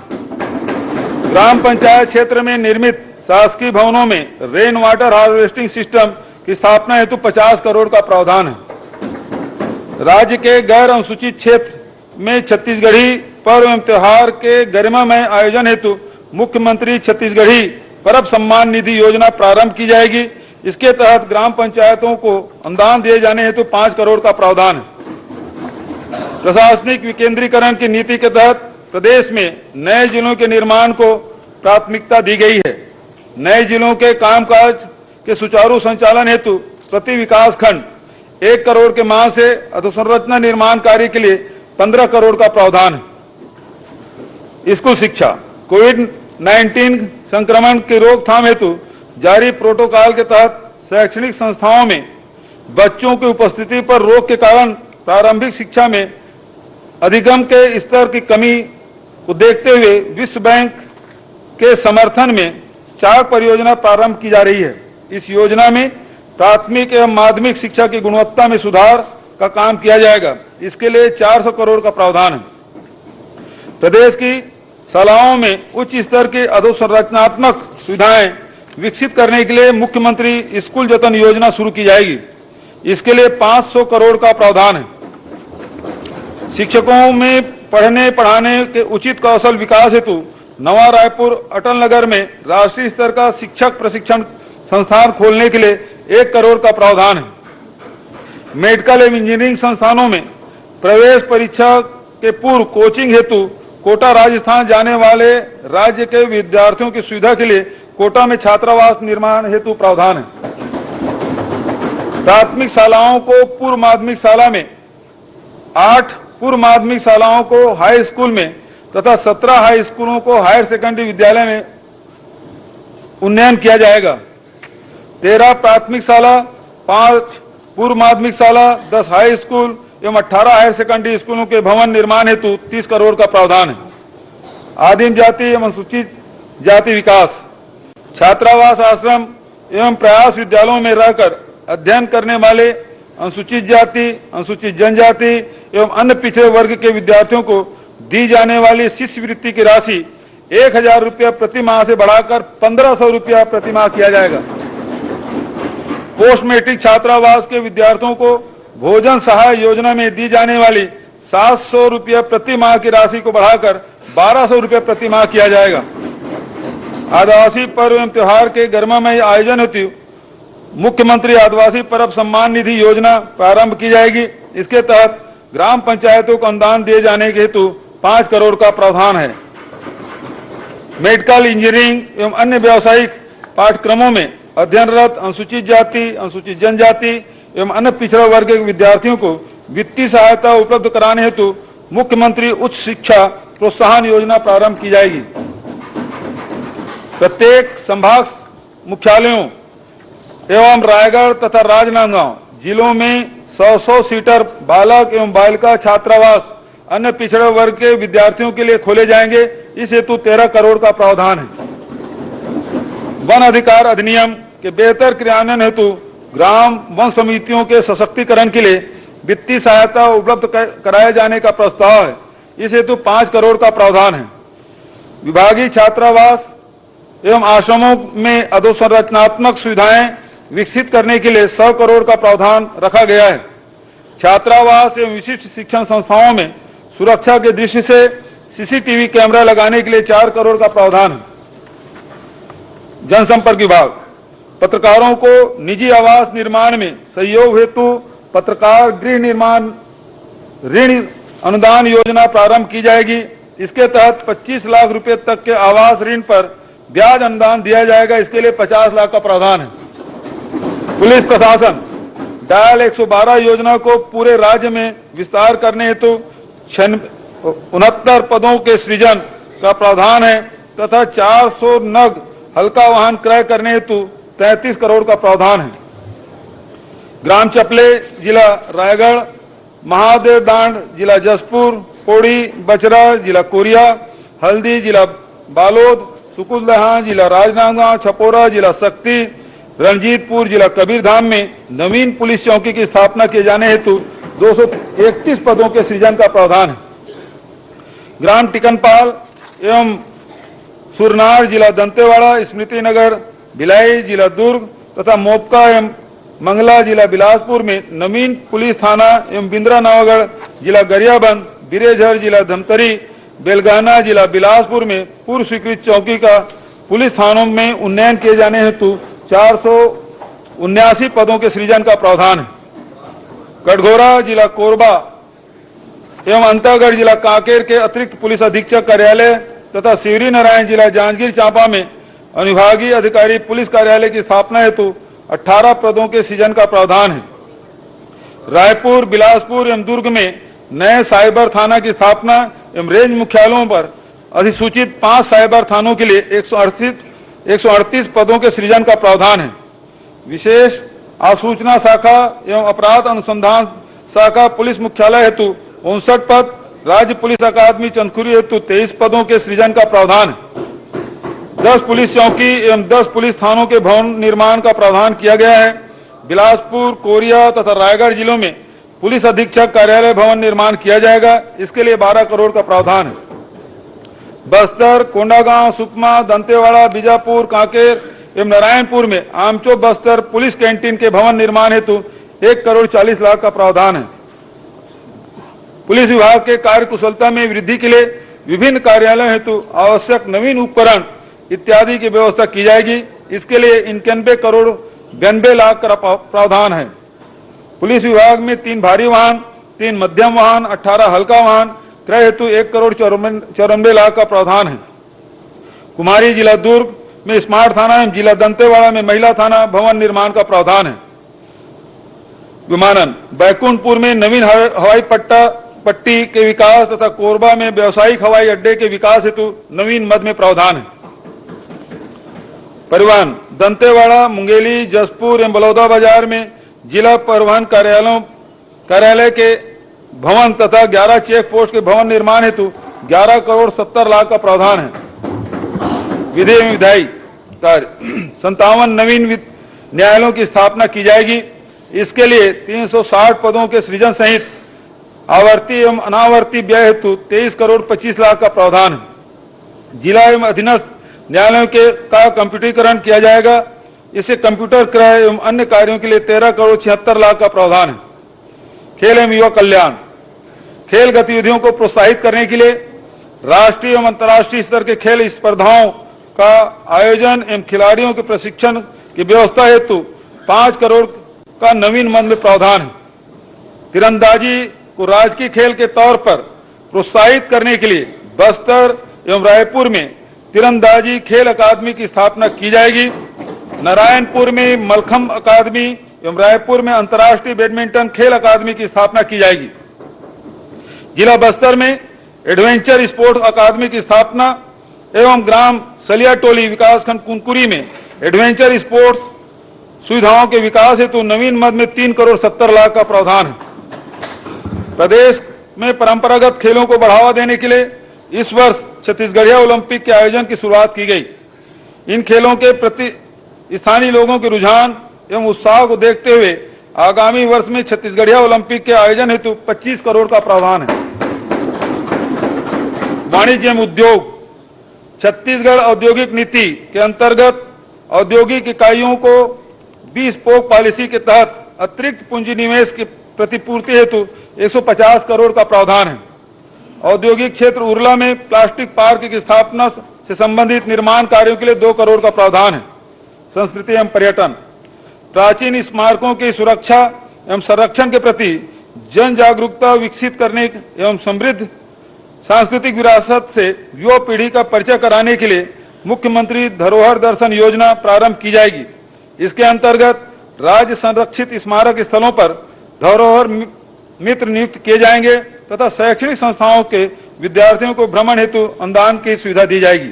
B: ग्राम पंचायत क्षेत्र में निर्मित शासकीय भवनों में रेन वाटर हार्वेस्टिंग सिस्टम की स्थापना हेतु 50 करोड़ का प्रावधान है। राज्य के गैर अनुसूचित क्षेत्र में छत्तीसगढ़ी पर्व एवं त्योहार के गरिमामय आयोजन हेतु मुख्यमंत्री छत्तीसगढ़ी पर्व सम्मान निधि योजना प्रारंभ की जाएगी। इसके तहत ग्राम पंचायतों को अनुदान दिए जाने हेतु 5 करोड़ का प्रावधान है। प्रशासनिक विकेंद्रीकरण की नीति के तहत प्रदेश में नए जिलों के निर्माण को प्राथमिकता दी गई है। नए जिलों के कामकाज के सुचारू संचालन हेतु प्रति विकास खंड 1 करोड़ के मांग से अधोसंरचना निर्माण कार्य के लिए 15 करोड़ का प्रावधान है। स्कूल शिक्षा, कोविड-19 संक्रमण की रोकथाम हेतु जारी प्रोटोकॉल के तहत शैक्षणिक संस्थाओं में बच्चों की उपस्थिति पर रोक के कारण प्रारंभिक शिक्षा में अधिगम के स्तर की कमी को देखते हुए विश्व बैंक के समर्थन में चाक परियोजना प्रारंभ की जा रही है। इस योजना में प्राथमिक एवं माध्यमिक शिक्षा की गुणवत्ता में सुधार का काम किया जाएगा। इसके लिए 400 करोड़ का प्रावधान है। प्रदेश की शालाओं में उच्च स्तर की अधोसंरचनात्मक सुविधाएं विकसित करने के लिए मुख्यमंत्री स्कूल जतन योजना शुरू की जाएगी। इसके लिए 500 करोड़ का प्रावधान है। शिक्षकों में पढ़ने पढ़ाने के उचित कौशल विकास हेतु नवा रायपुर अटल नगर में राष्ट्रीय स्तर का शिक्षक प्रशिक्षण संस्थान खोलने के लिए 1 करोड़ का प्रावधान है। मेडिकल एवं इंजीनियरिंग संस्थानों में प्रवेश परीक्षा के पूर्व कोचिंग हेतु कोटा राजस्थान जाने वाले राज्य के विद्यार्थियों की सुविधा के लिए कोटा में छात्रावास निर्माण हेतु प्रावधान है। प्राथमिक शालाओं को पूर्व माध्यमिक शाला में, 8 पूर्व माध्यमिक शालाओं को हाई स्कूल में तथा 17 हाई स्कूलों को हायर सेकेंडरी विद्यालय में उन्नयन किया जाएगा। 13 प्राथमिक शाला, 5 पूर्व माध्यमिक शाला, 10 हाई स्कूल एवं 18 हायर सेकेंडरी स्कूलों के भवन निर्माण हेतु 30 करोड़ का प्रावधान है। आदिम जाति एवं अनुसूचित जाति विकास, छात्रावास, आश्रम एवं प्रयास विद्यालयों में रहकर अध्ययन करने वाले अनुसूचित जाति, अनुसूचित जनजाति एवं अन्य पिछड़े वर्ग के विद्यार्थियों को दी जाने वाली शिष्यवृत्ति की राशि 1,000 रुपया प्रति माह से बढ़ाकर 1,500 रुपया प्रति माह किया जाएगा। पोस्ट मैट्रिक छात्रावास के विद्यार्थियों को भोजन सहाय योजना में दी जाने वाली 700 रुपया प्रति माह की राशि को बढ़ाकर 1,200 रुपया प्रति माह किया जाएगा। आदिवासी पर्व एवं त्योहार के गरिमामय आयोजन हेतु मुख्यमंत्री आदिवासी पर्व सम्मान निधि योजना प्रारंभ की जाएगी। इसके तहत ग्राम पंचायतों को अनुदान दिए जाने के हेतु 5 करोड़ का प्रावधान है। मेडिकल, इंजीनियरिंग एवं अन्य व्यावसायिक पाठ्यक्रमों में अध्ययनरत अनुसूचित जाति, अनुसूचित जनजाति एवं अन्य पिछड़ा वर्ग के विद्यार्थियों को वित्तीय सहायता उपलब्ध कराने हेतु मुख्यमंत्री उच्च शिक्षा प्रोत्साहन योजना प्रारंभ की जाएगी। प्रत्येक संभाग मुख्यालयों एवं रायगढ़ तथा राजनांदगांव जिलों में 100 सीटर बालक एवं बालिका छात्रावास अन्य पिछड़े वर्ग के विद्यार्थियों के लिए खोले जाएंगे। इस हेतु 13 करोड़ का प्रावधान है। वन अधिकार अधिनियम के बेहतर क्रियान्वयन हेतु ग्राम वन समितियों के सशक्तिकरण के लिए वित्तीय सहायता उपलब्ध कराए जाने का प्रस्ताव है। इस हेतु 5 करोड़ का प्रावधान है। विभागीय छात्रावास एवं आश्रमों में अधोसंरचनात्मक सुविधाएं विकसित करने के लिए 100 करोड़ का प्रावधान रखा गया है। छात्रावास एवं विशिष्ट शिक्षण संस्थाओं में सुरक्षा की दृष्टि से सीसीटीवी कैमरा लगाने के लिए 4 करोड़ का प्रावधान है। जनसंपर्क विभाग पत्रकारों को निजी आवास निर्माण में सहयोग हेतु पत्रकार गृह निर्माण ऋण अनुदान योजना प्रारंभ की जाएगी। इसके तहत 25 लाख रुपए तक के आवास ऋण पर ब्याज अनुदान दिया जाएगा। इसके लिए 50 लाख का प्रावधान है। पुलिस प्रशासन डायल 112 योजना को पूरे राज्य में विस्तार करने हेतु 69 पदों के सृजन का प्रावधान है तथा 400 नग हल्का वाहन क्रय करने हेतु 33 करोड़ का प्रावधान है। ग्राम चपले जिला रायगढ़, महादेव दांड जिला जसपुर, पौड़ी बचरा जिला कोरिया, हल्दी जिला बालोद, सुकुलदहा जिला राजनांदगांव, छपोरा जिला शक्ति, रणजीतपुर जिला कबीरधाम में नवीन पुलिस चौकी की स्थापना किए जाने हेतु 231 पदों के सृजन का प्रावधान है। ग्राम टिकनपाल एवं सुरनार जिला दंतेवाड़ा, स्मृति नगर भिलाई जिला दुर्ग तथा मोपका एवं मंगला जिला बिलासपुर में नवीन पुलिस थाना एवं बिंद्रा नवागढ़ जिला गरियाबंद, बिरेझर जिला धमतरी, बेलगाना जिला बिलासपुर में पूर्व स्वीकृत चौकी का पुलिस थानों में उन्नयन किए जाने हेतु 479 पदों के सृजन का प्रावधान है। कटघोरा जिला कोरबा एवं अंतागढ़ जिला कांकेर के अतिरिक्त पुलिस अधीक्षक कार्यालय तथा शिवरी नारायण जिला जांजगीर चांपा में अनुविभागीय अधिकारी पुलिस कार्यालय की स्थापना हेतु 18 पदों के सृजन का प्रावधान है। रायपुर, बिलासपुर एवं दुर्ग में नए साइबर थाना की स्थापना एवं रेंज मुख्यालयों पर अधिसूचित 5 साइबर थानों के लिए 138 पदों के सृजन का प्रावधान है। विशेष आसूचना शाखा एवं अपराध अनुसंधान शाखा पुलिस मुख्यालय हेतु 59 पद, राज्य पुलिस अकादमी चंदखुरी हेतु 23 पदों के सृजन का प्रावधान है। 10 पुलिस चौकी एवं 10 पुलिस थानों के भवन निर्माण का प्रावधान किया गया है। बिलासपुर, कोरिया तथा रायगढ़ जिलों में पुलिस अधीक्षक कार्यालय भवन निर्माण किया जाएगा। इसके लिए 12 करोड़ का प्रावधान है। बस्तर, कोंडागांव, सुकमा, दंतेवाड़ा, बीजापुर, कांकेर एवं नारायणपुर में आमचो बस्तर पुलिस कैंटीन के भवन निर्माण हेतु 1 करोड़ 40 लाख का प्रावधान है। पुलिस विभाग के कार्य कुशलता में वृद्धि के लिए विभिन्न कार्यालयों हेतु आवश्यक नवीन उपकरण इत्यादि की व्यवस्था की जाएगी। इसके लिए 91 करोड़ 92 लाख का प्रावधान है। पुलिस विभाग में 3 भारी वाहन, 3 मध्यम वाहन, 18 हल्का वाहन क्रय हेतु 1 करोड़ 94 लाख का प्रावधान है। कुमारी जिला दुर्ग में स्मार्ट थाना एवं जिला दंतेवाड़ा में महिला थाना भवन निर्माण का प्रावधान है। विमानन बैकुंठपुर में नवीन हवाई पट्टी के विकास तथा कोरबा में व्यावसायिक हवाई अड्डे के विकास हेतु नवीन मद में प्रावधान है। परिवहन दंतेवाड़ा, मुंगेली, जसपुर एवं बलौदा बाजार में जिला परिवहन कार्यालय के भवन तथा 11 चेक पोस्ट के भवन निर्माण हेतु 11 करोड़ 70 लाख का प्रावधान है। विधि एवं विधायी कार्य 57 नवीन न्यायालयों की स्थापना की जाएगी। इसके लिए 360 पदों के सृजन सहित आवर्ती एवं अनावर्ती व्यय हेतु 23 करोड़ 25 लाख का प्रावधान है। जिला एवं अधीनस्थ न्यायालयों का कंप्यूटरीकरण किया जाएगा। इससे कंप्यूटर क्रय एवं अन्य कार्यों के लिए 13 करोड़ 76 लाख का प्रावधान है। खेल एवं युवा कल्याण खेल गतिविधियों को प्रोत्साहित करने के लिए राष्ट्रीय एवं अंतर्राष्ट्रीय स्तर के खेल स्पर्धाओं का आयोजन एवं खिलाड़ियों के प्रशिक्षण की व्यवस्था हेतु 5 करोड़ का नवीन मद में प्रावधान है। तीरंदाजी को राजकीय खेल के तौर पर प्रोत्साहित करने के लिए बस्तर एवं रायपुर में तीरंदाजी खेल अकादमी की स्थापना की जाएगी। नारायणपुर में मलखम अकादमी एवं रायपुर में अंतर्राष्ट्रीय बैडमिंटन खेल अकादमी की स्थापना की जाएगी। जिला बस्तर में एडवेंचर स्पोर्ट्स अकादमी की स्थापना एवं ग्राम सलियाटोली विकासखंड कुनकुरी में एडवेंचर स्पोर्ट्स सुविधाओं के विकास हेतु नवीन मद में 3 करोड़ 70 लाख का प्रावधान है। प्रदेश में परंपरागत खेलों को बढ़ावा देने के लिए इस वर्ष छत्तीसगढ़िया ओलंपिक के आयोजन की शुरुआत की गई। इन खेलों के प्रति स्थानीय लोगों के रुझान एवं उत्साह को देखते हुए आगामी वर्ष में छत्तीसगढ़िया ओलंपिक के आयोजन हेतु 25 करोड़ का प्रावधान है। वाणिज्य एवं उद्योग, छत्तीसगढ़ औद्योगिक नीति के अंतर्गत औद्योगिक इकाइयों को 20 स्पोक पॉलिसी के तहत अतिरिक्त पूंजी निवेश की प्रतिपूर्ति हेतु 150 करोड़ का प्रावधान है। औद्योगिक क्षेत्र उरला में प्लास्टिक पार्क की स्थापना से संबंधित निर्माण कार्यों के लिए 2 करोड़ का प्रावधान है। संस्कृति एवं पर्यटन, प्राचीन स्मारकों की सुरक्षा एवं संरक्षण के प्रति जन जागरूकता विकसित करने एवं समृद्ध सांस्कृतिक विरासत से युवा पीढ़ी का परिचय कराने के लिए मुख्यमंत्री धरोहर दर्शन योजना प्रारंभ की जाएगी। इसके अंतर्गत राज्य संरक्षित स्मारक स्थलों पर धरोहर मित्र नियुक्त किए जाएंगे तथा शैक्षणिक संस्थाओं के विद्यार्थियों को भ्रमण हेतु अनुदान की सुविधा दी जाएगी।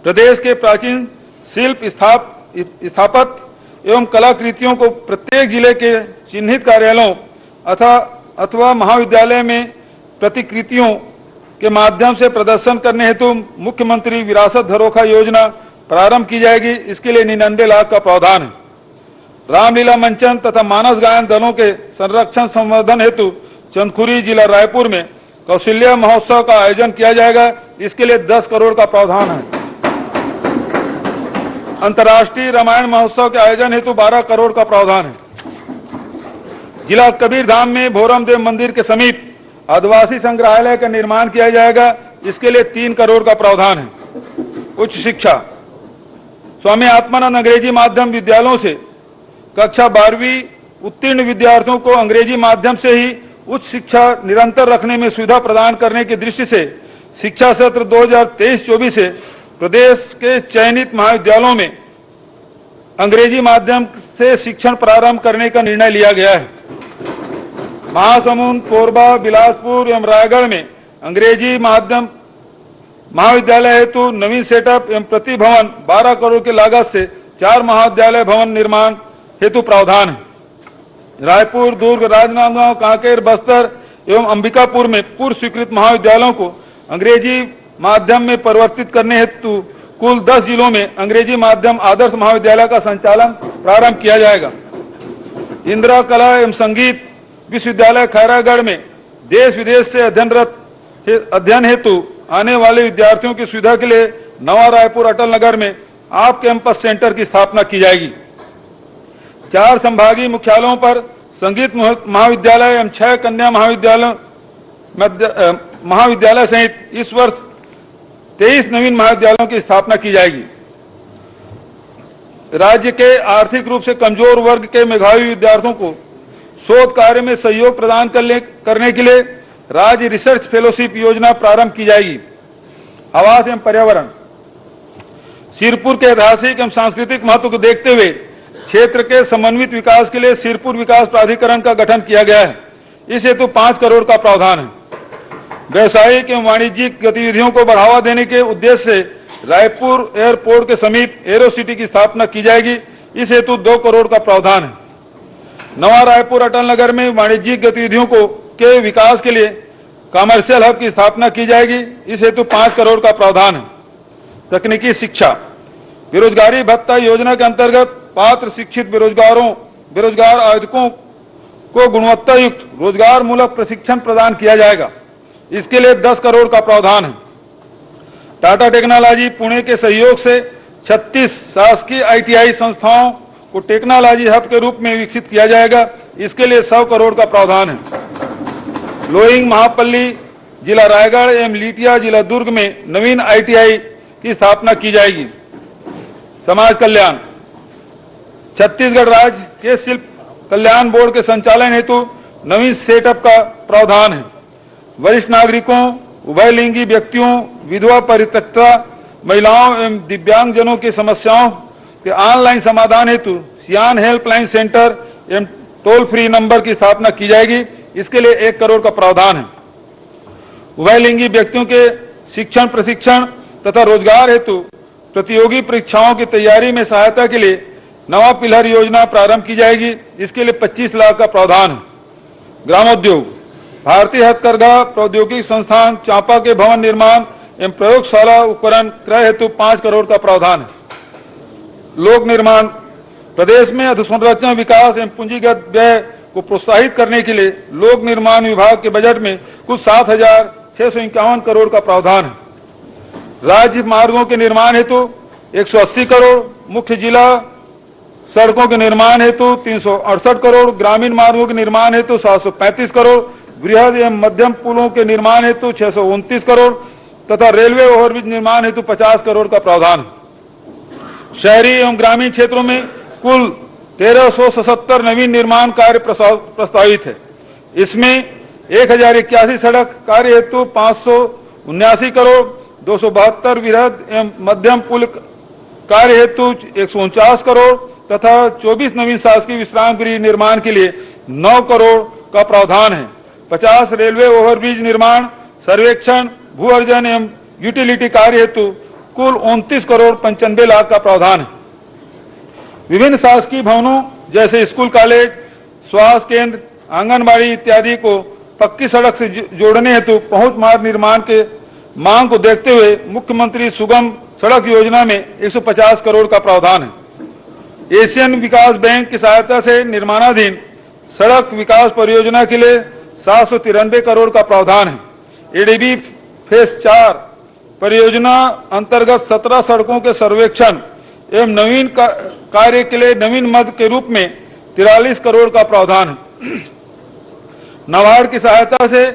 B: प्रदेश के प्राचीन शिल्प स्थापत्य एवं कलाकृतियों को प्रत्येक जिले के चिन्हित कार्यालयों अथवा महाविद्यालय में प्रतिकृतियों के माध्यम से प्रदर्शन करने हेतु मुख्यमंत्री विरासत धरोखा योजना प्रारंभ की जाएगी। इसके लिए 99 लाख का प्रावधान है। रामलीला मंचन तथा मानस गायन दलों के संरक्षण संवर्धन हेतु चंदखुरी जिला रायपुर में कौशल्या महोत्सव का आयोजन किया जाएगा। इसके लिए 10 करोड़ का प्रावधान है। अंतर्राष्ट्रीय रामायण महोत्सव के आयोजन हेतु 12 करोड़ का प्रावधान है। जिला कबीरधाम में भोरम देव मंदिर के समीप आदिवासी संग्रहालय का निर्माण किया जाएगा। इसके लिए 3 करोड़ का प्रावधान है। उच्च शिक्षा, स्वामी आत्मानंद अंग्रेजी माध्यम विद्यालयों से कक्षा 12वीं उत्तीर्ण विद्यार्थियों को अंग्रेजी माध्यम से ही उच्च शिक्षा निरंतर रखने में सुविधा प्रदान करने की दृष्टि से शिक्षा सत्र 2023-24 से प्रदेश के चयनित महाविद्यालयों में अंग्रेजी माध्यम से शिक्षण प्रारंभ करने का निर्णय लिया गया है। महासमुंद, कोरबा, बिलासपुर एवं रायगढ़ में अंग्रेजी माध्यम महाविद्यालय हेतु नवीन सेटअप एवं प्रति भवन 12 करोड़ की लागत से 4 महाविद्यालय भवन निर्माण हेतु प्रावधान है। रायपुर, दुर्ग, राजनांदगांव, कांकेर, बस्तर एवं अंबिकापुर में पूर्व स्वीकृत महाविद्यालयों को अंग्रेजी माध्यम में परिवर्तित करने हेतु कुल 10 जिलों में अंग्रेजी माध्यम आदर्श महाविद्यालय का संचालन प्रारंभ किया जाएगा। इंदिरा कला एवं संगीत विश्वविद्यालय खैरागढ़ में देश विदेश से अध्ययन हेतु आने वाले विद्यार्थियों की सुविधा के लिए नवा रायपुर अटल नगर में आप कैंपस सेंटर की स्थापना की जाएगी। 4 संभागीय मुख्यालयों पर संगीत महाविद्यालय एवं 6 कन्या महाविद्यालय सहित इस वर्ष 23 नवीन महाविद्यालयों की स्थापना की जाएगी। राज्य के आर्थिक रूप से कमजोर वर्ग के मेधावी विद्यार्थियों को शोध कार्य में सहयोग प्रदान करने के लिए राज्य रिसर्च फेलोशिप योजना प्रारंभ की जाएगी। आवास एवं पर्यावरण, सिरपुर के ऐतिहासिक एवं सांस्कृतिक महत्व को देखते हुए क्षेत्र के समन्वित विकास के लिए सिरपुर विकास प्राधिकरण का गठन किया गया है। इस हेतु 5 करोड़ का प्रावधान है। व्यवसायिक एवं वाणिज्यिक गतिविधियों को बढ़ावा देने के उद्देश्य से रायपुर एयरपोर्ट के समीप एरो सिटी की स्थापना की जाएगी। इस हेतु 2 करोड़ का प्रावधान है। नवा रायपुर अटल नगर में वाणिज्यिक गतिविधियों के विकास के लिए कमर्शियल हब की स्थापना की जाएगी। इस हेतु 5 करोड़ का प्रावधान है। तकनीकी शिक्षा, बेरोजगारी भत्ता योजना के अंतर्गत पात्र शिक्षित बेरोजगार आवेदकों को गुणवत्ता युक्त रोजगार मूलक प्रशिक्षण प्रदान किया जाएगा। इसके लिए 10 करोड़ का प्रावधान है। टाटा टेक्नोलॉजी पुणे के सहयोग से 36 शासकीय ITI संस्थाओं को टेक्नोलॉजी हब के रूप में विकसित किया जाएगा। इसके लिए 100 करोड़ का प्रावधान है। लोइंग महापल्ली जिला रायगढ़ एवं लीटिया जिला दुर्ग में नवीन ITI की स्थापना की जाएगी। समाज कल्याण, छत्तीसगढ़ राज्य के शिल्प कल्याण बोर्ड के संचालन हेतु नवीन सेटअप का प्रावधान है। वरिष्ठ नागरिकों, उभयलिंगी व्यक्तियों, विधवा परित्यक्ता महिलाओं एवं दिव्यांगजनों की समस्याओं के ऑनलाइन समाधान हेतु सियान हेल्पलाइन सेंटर एवं टोल फ्री नंबर की स्थापना की जाएगी। इसके लिए 1 करोड़ का प्रावधान है। उभयलिंगी व्यक्तियों के शिक्षण, प्रशिक्षण तथा रोजगार हेतु प्रतियोगी परीक्षाओं की तैयारी में सहायता के लिए नवा पिलर योजना प्रारंभ की जाएगी। इसके लिए 25 लाख का प्रावधान है। ग्रामोद्योग, भारतीय हथकरघा प्रौद्योगिकी संस्थान चांपा के भवन निर्माण एवं प्रयोगशाला उपकरण क्रय हेतु 5 करोड़ का प्रावधान है। लोक निर्माण, प्रदेश में अधोसंरचना विकास एवं पूंजीगत व्यय को प्रोत्साहित करने के लिए लोक निर्माण विभाग के बजट में कुल 7,651 करोड़ का प्रावधान है। राज्य मार्गों के निर्माण हेतु 180 करोड़, मुख्य जिला सड़कों के निर्माण हेतु 368 करोड़, ग्रामीण मार्गों के निर्माण हेतु 735 करोड़, बृहद एवं मध्यम पुलों के निर्माण हेतु 629 करोड़ तथा रेलवे ओवरब्रिज निर्माण हेतु 50 करोड़ का प्रावधान है। शहरी एवं ग्रामीण क्षेत्रों में कुल 1377 नवीन निर्माण कार्य प्रस्तावित है। इसमें 1081 सड़क कार्य हेतु 579 करोड़, 272 वृहद एवं मध्यम पुल कार्य हेतु 149 करोड़ तथा 24 नवीन शासकीय विश्राम गृह निर्माण के लिए 9 करोड़ का प्रावधान है। 50 रेलवे ओवरब्रिज निर्माण, सर्वेक्षण, भू अर्जन एवं यूटिलिटी कार्य हेतु कुल 29 करोड़ 95 लाख का प्रावधान है। विभिन्न शासकीय भवनों जैसे स्कूल, कॉलेज, स्वास्थ्य केंद्र, आंगनबाड़ी इत्यादि को पक्की सड़क से जोड़ने हेतु पहुंच मार्ग निर्माण के मांग को देखते हुए मुख्यमंत्री सुगम सड़क योजना में 150 करोड़ का प्रावधान है। एशियन विकास बैंक की सहायता से निर्माणाधीन सड़क विकास परियोजना के लिए 793 करोड़ का प्रावधान है। एडीबी फेज 4 परियोजना अंतर्गत 17 सड़कों के सर्वेक्षण एवं नवीन कार्य के लिए नवीन मद के रूप में 43 करोड़ का प्रावधान है। नाबार्ड की सहायता से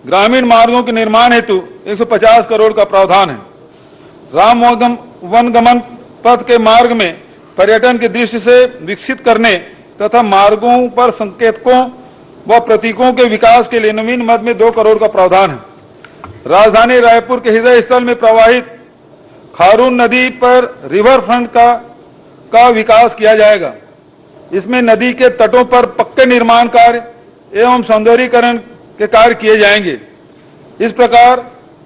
B: ग्रामीण मार्गों के निर्माण हेतु 150 करोड़ का प्रावधान है। राम वनगमन पथ के मार्ग में पर्यटन की दृष्टि से विकसित करने तथा मार्गों पर संकेतकों व प्रतीकों के विकास के लिए नवीन मद में 2 करोड़ का प्रावधान है। राजधानी रायपुर के हृदय स्थल में प्रवाहित खारून नदी पर रिवर फ्रंट का विकास किया जाएगा। इसमें नदी के तटों पर पक्के निर्माण कार्य एवं सौंदर्यीकरण के कार्य किए जाएंगे। इस प्रकार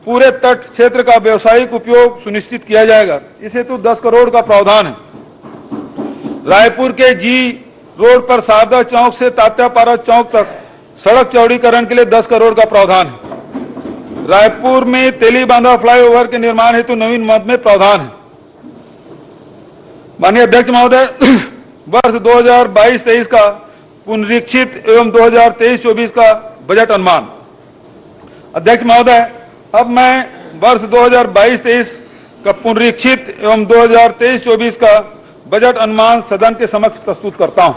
B: पूरे तट क्षेत्र का व्यावसायिक उपयोग सुनिश्चित किया जाएगा। इस हेतु 10 करोड़ का प्रावधान है। रायपुर के जी रोड पर शारदा चौक से तात्यापारा चौक तक सड़क चौड़ीकरण के लिए 10 करोड़ का प्रावधान है। रायपुर में तेलीबांधा फ्लाईओवर के निर्माण हेतु नवीन मद में प्रावधान है। माननीय अध्यक्ष महोदय, वर्ष 2022-23 का पुनरीक्षित एवं 2023-24 का बजट अनुमान। अध्यक्ष महोदय, अब मैं वर्ष 2022-23 का पुनरीक्षित एवं 2023-24 का बजट अनुमान सदन के समक्ष प्रस्तुत करता हूं।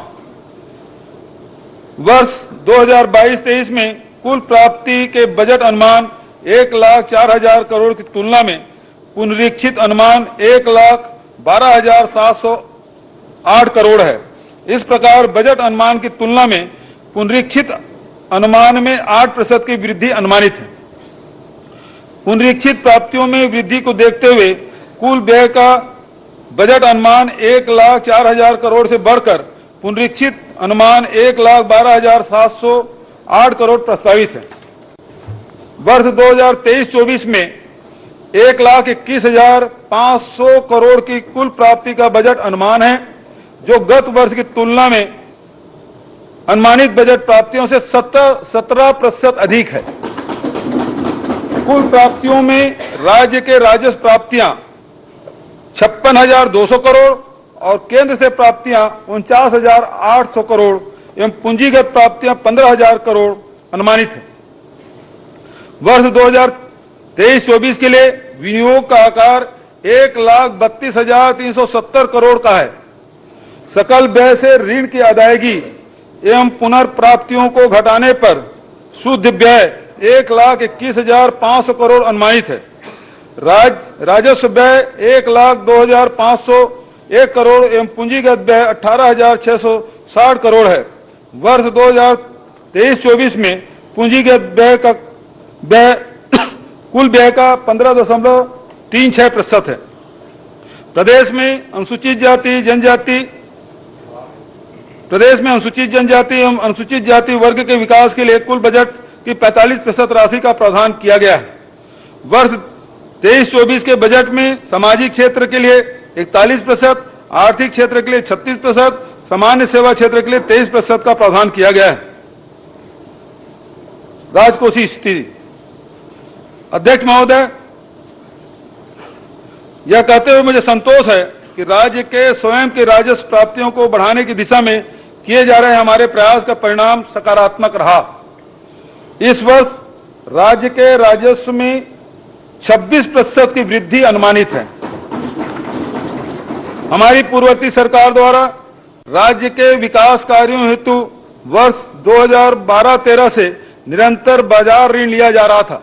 B: वर्ष 2022-23 में कुल प्राप्ति के बजट अनुमान 1,04,000 करोड़ की तुलना में पुनरीक्षित अनुमान 1,12,708 करोड़ है। इस प्रकार बजट अनुमान की तुलना में पुनरीक्षित अनुमान में 8% की वृद्धि अनुमानित है। पुनरीक्षित प्राप्तियों में वृद्धि को देखते हुए कुल व्यय का बजट अनुमान 1,04,000 करोड़ से बढ़कर पुनरीक्षित अनुमान 1,12,708 करोड़ प्रस्तावित है। वर्ष 2023-24 में 1,21,500 करोड़ की कुल प्राप्ति का बजट अनुमान है, जो गत वर्ष की तुलना में अनुमानित बजट प्राप्तियों से 17% अधिक है। कुल प्राप्तियों में राज्य के राजस्व प्राप्तियां 56,200 करोड़ और केंद्र से प्राप्तियां 49,800 करोड़ एवं पूंजीगत प्राप्तियां 15,000 करोड़ अनुमानित है। वर्ष 2023-24 के लिए विनियोग का आकार 1,32,370 करोड़ का है। सकल व्यय से ऋण की अदायगी एवं पुनर्प्राप्तियों को घटाने पर शुद्ध व्यय 1,21,500 करोड़ अनुमानित है। राजस्व व्यय 1,02,501 करोड़ एवं पूंजीगत व्यय 18,660 करोड़ है। वर्ष 2023-24 में पूंजीगत व्यय का कुल व्यय का 15.36% है। प्रदेश में अनुसूचित जाति एवं अनुसूचित जाति वर्ग के विकास के लिए कुल बजट की 45% राशि का प्रावधान किया गया है। वर्ष 23-24 के बजट में सामाजिक क्षेत्र के लिए 41%, आर्थिक क्षेत्र के लिए 36%, सामान्य सेवा क्षेत्र के लिए 23% का प्रावधान किया गया है। राजकोषीय स्थिति। अध्यक्ष महोदय, यह कहते हुए मुझे संतोष है कि राज्य के स्वयं के राजस्व प्राप्तियों को बढ़ाने की दिशा में किए जा रहे हमारे प्रयास का परिणाम सकारात्मक रहा। इस वर्ष राज्य के राजस्व में 26% की वृद्धि अनुमानित है। हमारी पूर्ववर्ती सरकार द्वारा राज्य के विकास कार्यों हेतु वर्ष 2012-13 से निरंतर बाजार ऋण लिया जा रहा था।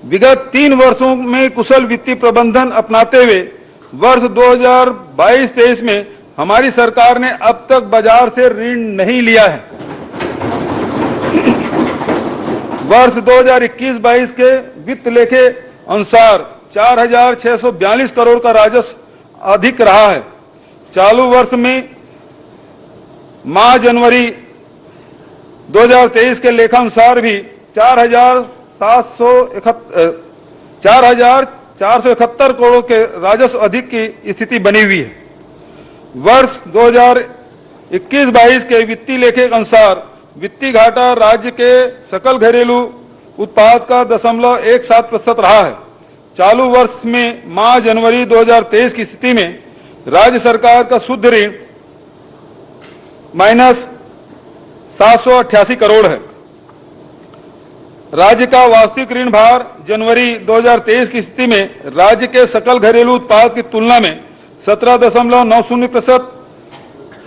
B: विगत 3 वर्षों में कुशल वित्तीय प्रबंधन अपनाते हुए वर्ष 2022-23 में हमारी सरकार ने अब तक बाजार से ऋण नहीं लिया है। वर्ष 2021-22 के वित्त लेखे अनुसार 4,642 करोड़ का राजस्व अधिक रहा है। चालू वर्ष में माह जनवरी 2023 के लेखानुसार भी 4,471 करोड़ के राजस्व अधिक की स्थिति बनी हुई है। वर्ष 2021-22 के वित्तीय लेखे के अनुसार वित्तीय घाटा राज्य के सकल घरेलू उत्पाद का 0.17% रहा है। चालू वर्ष में माह जनवरी 2023 की स्थिति में राज्य सरकार का शुद्ध ऋण -788 करोड़ है। राज्य का वास्तविक ऋण भार जनवरी 2023 की स्थिति में राज्य के सकल घरेलू उत्पाद की तुलना में 17.90%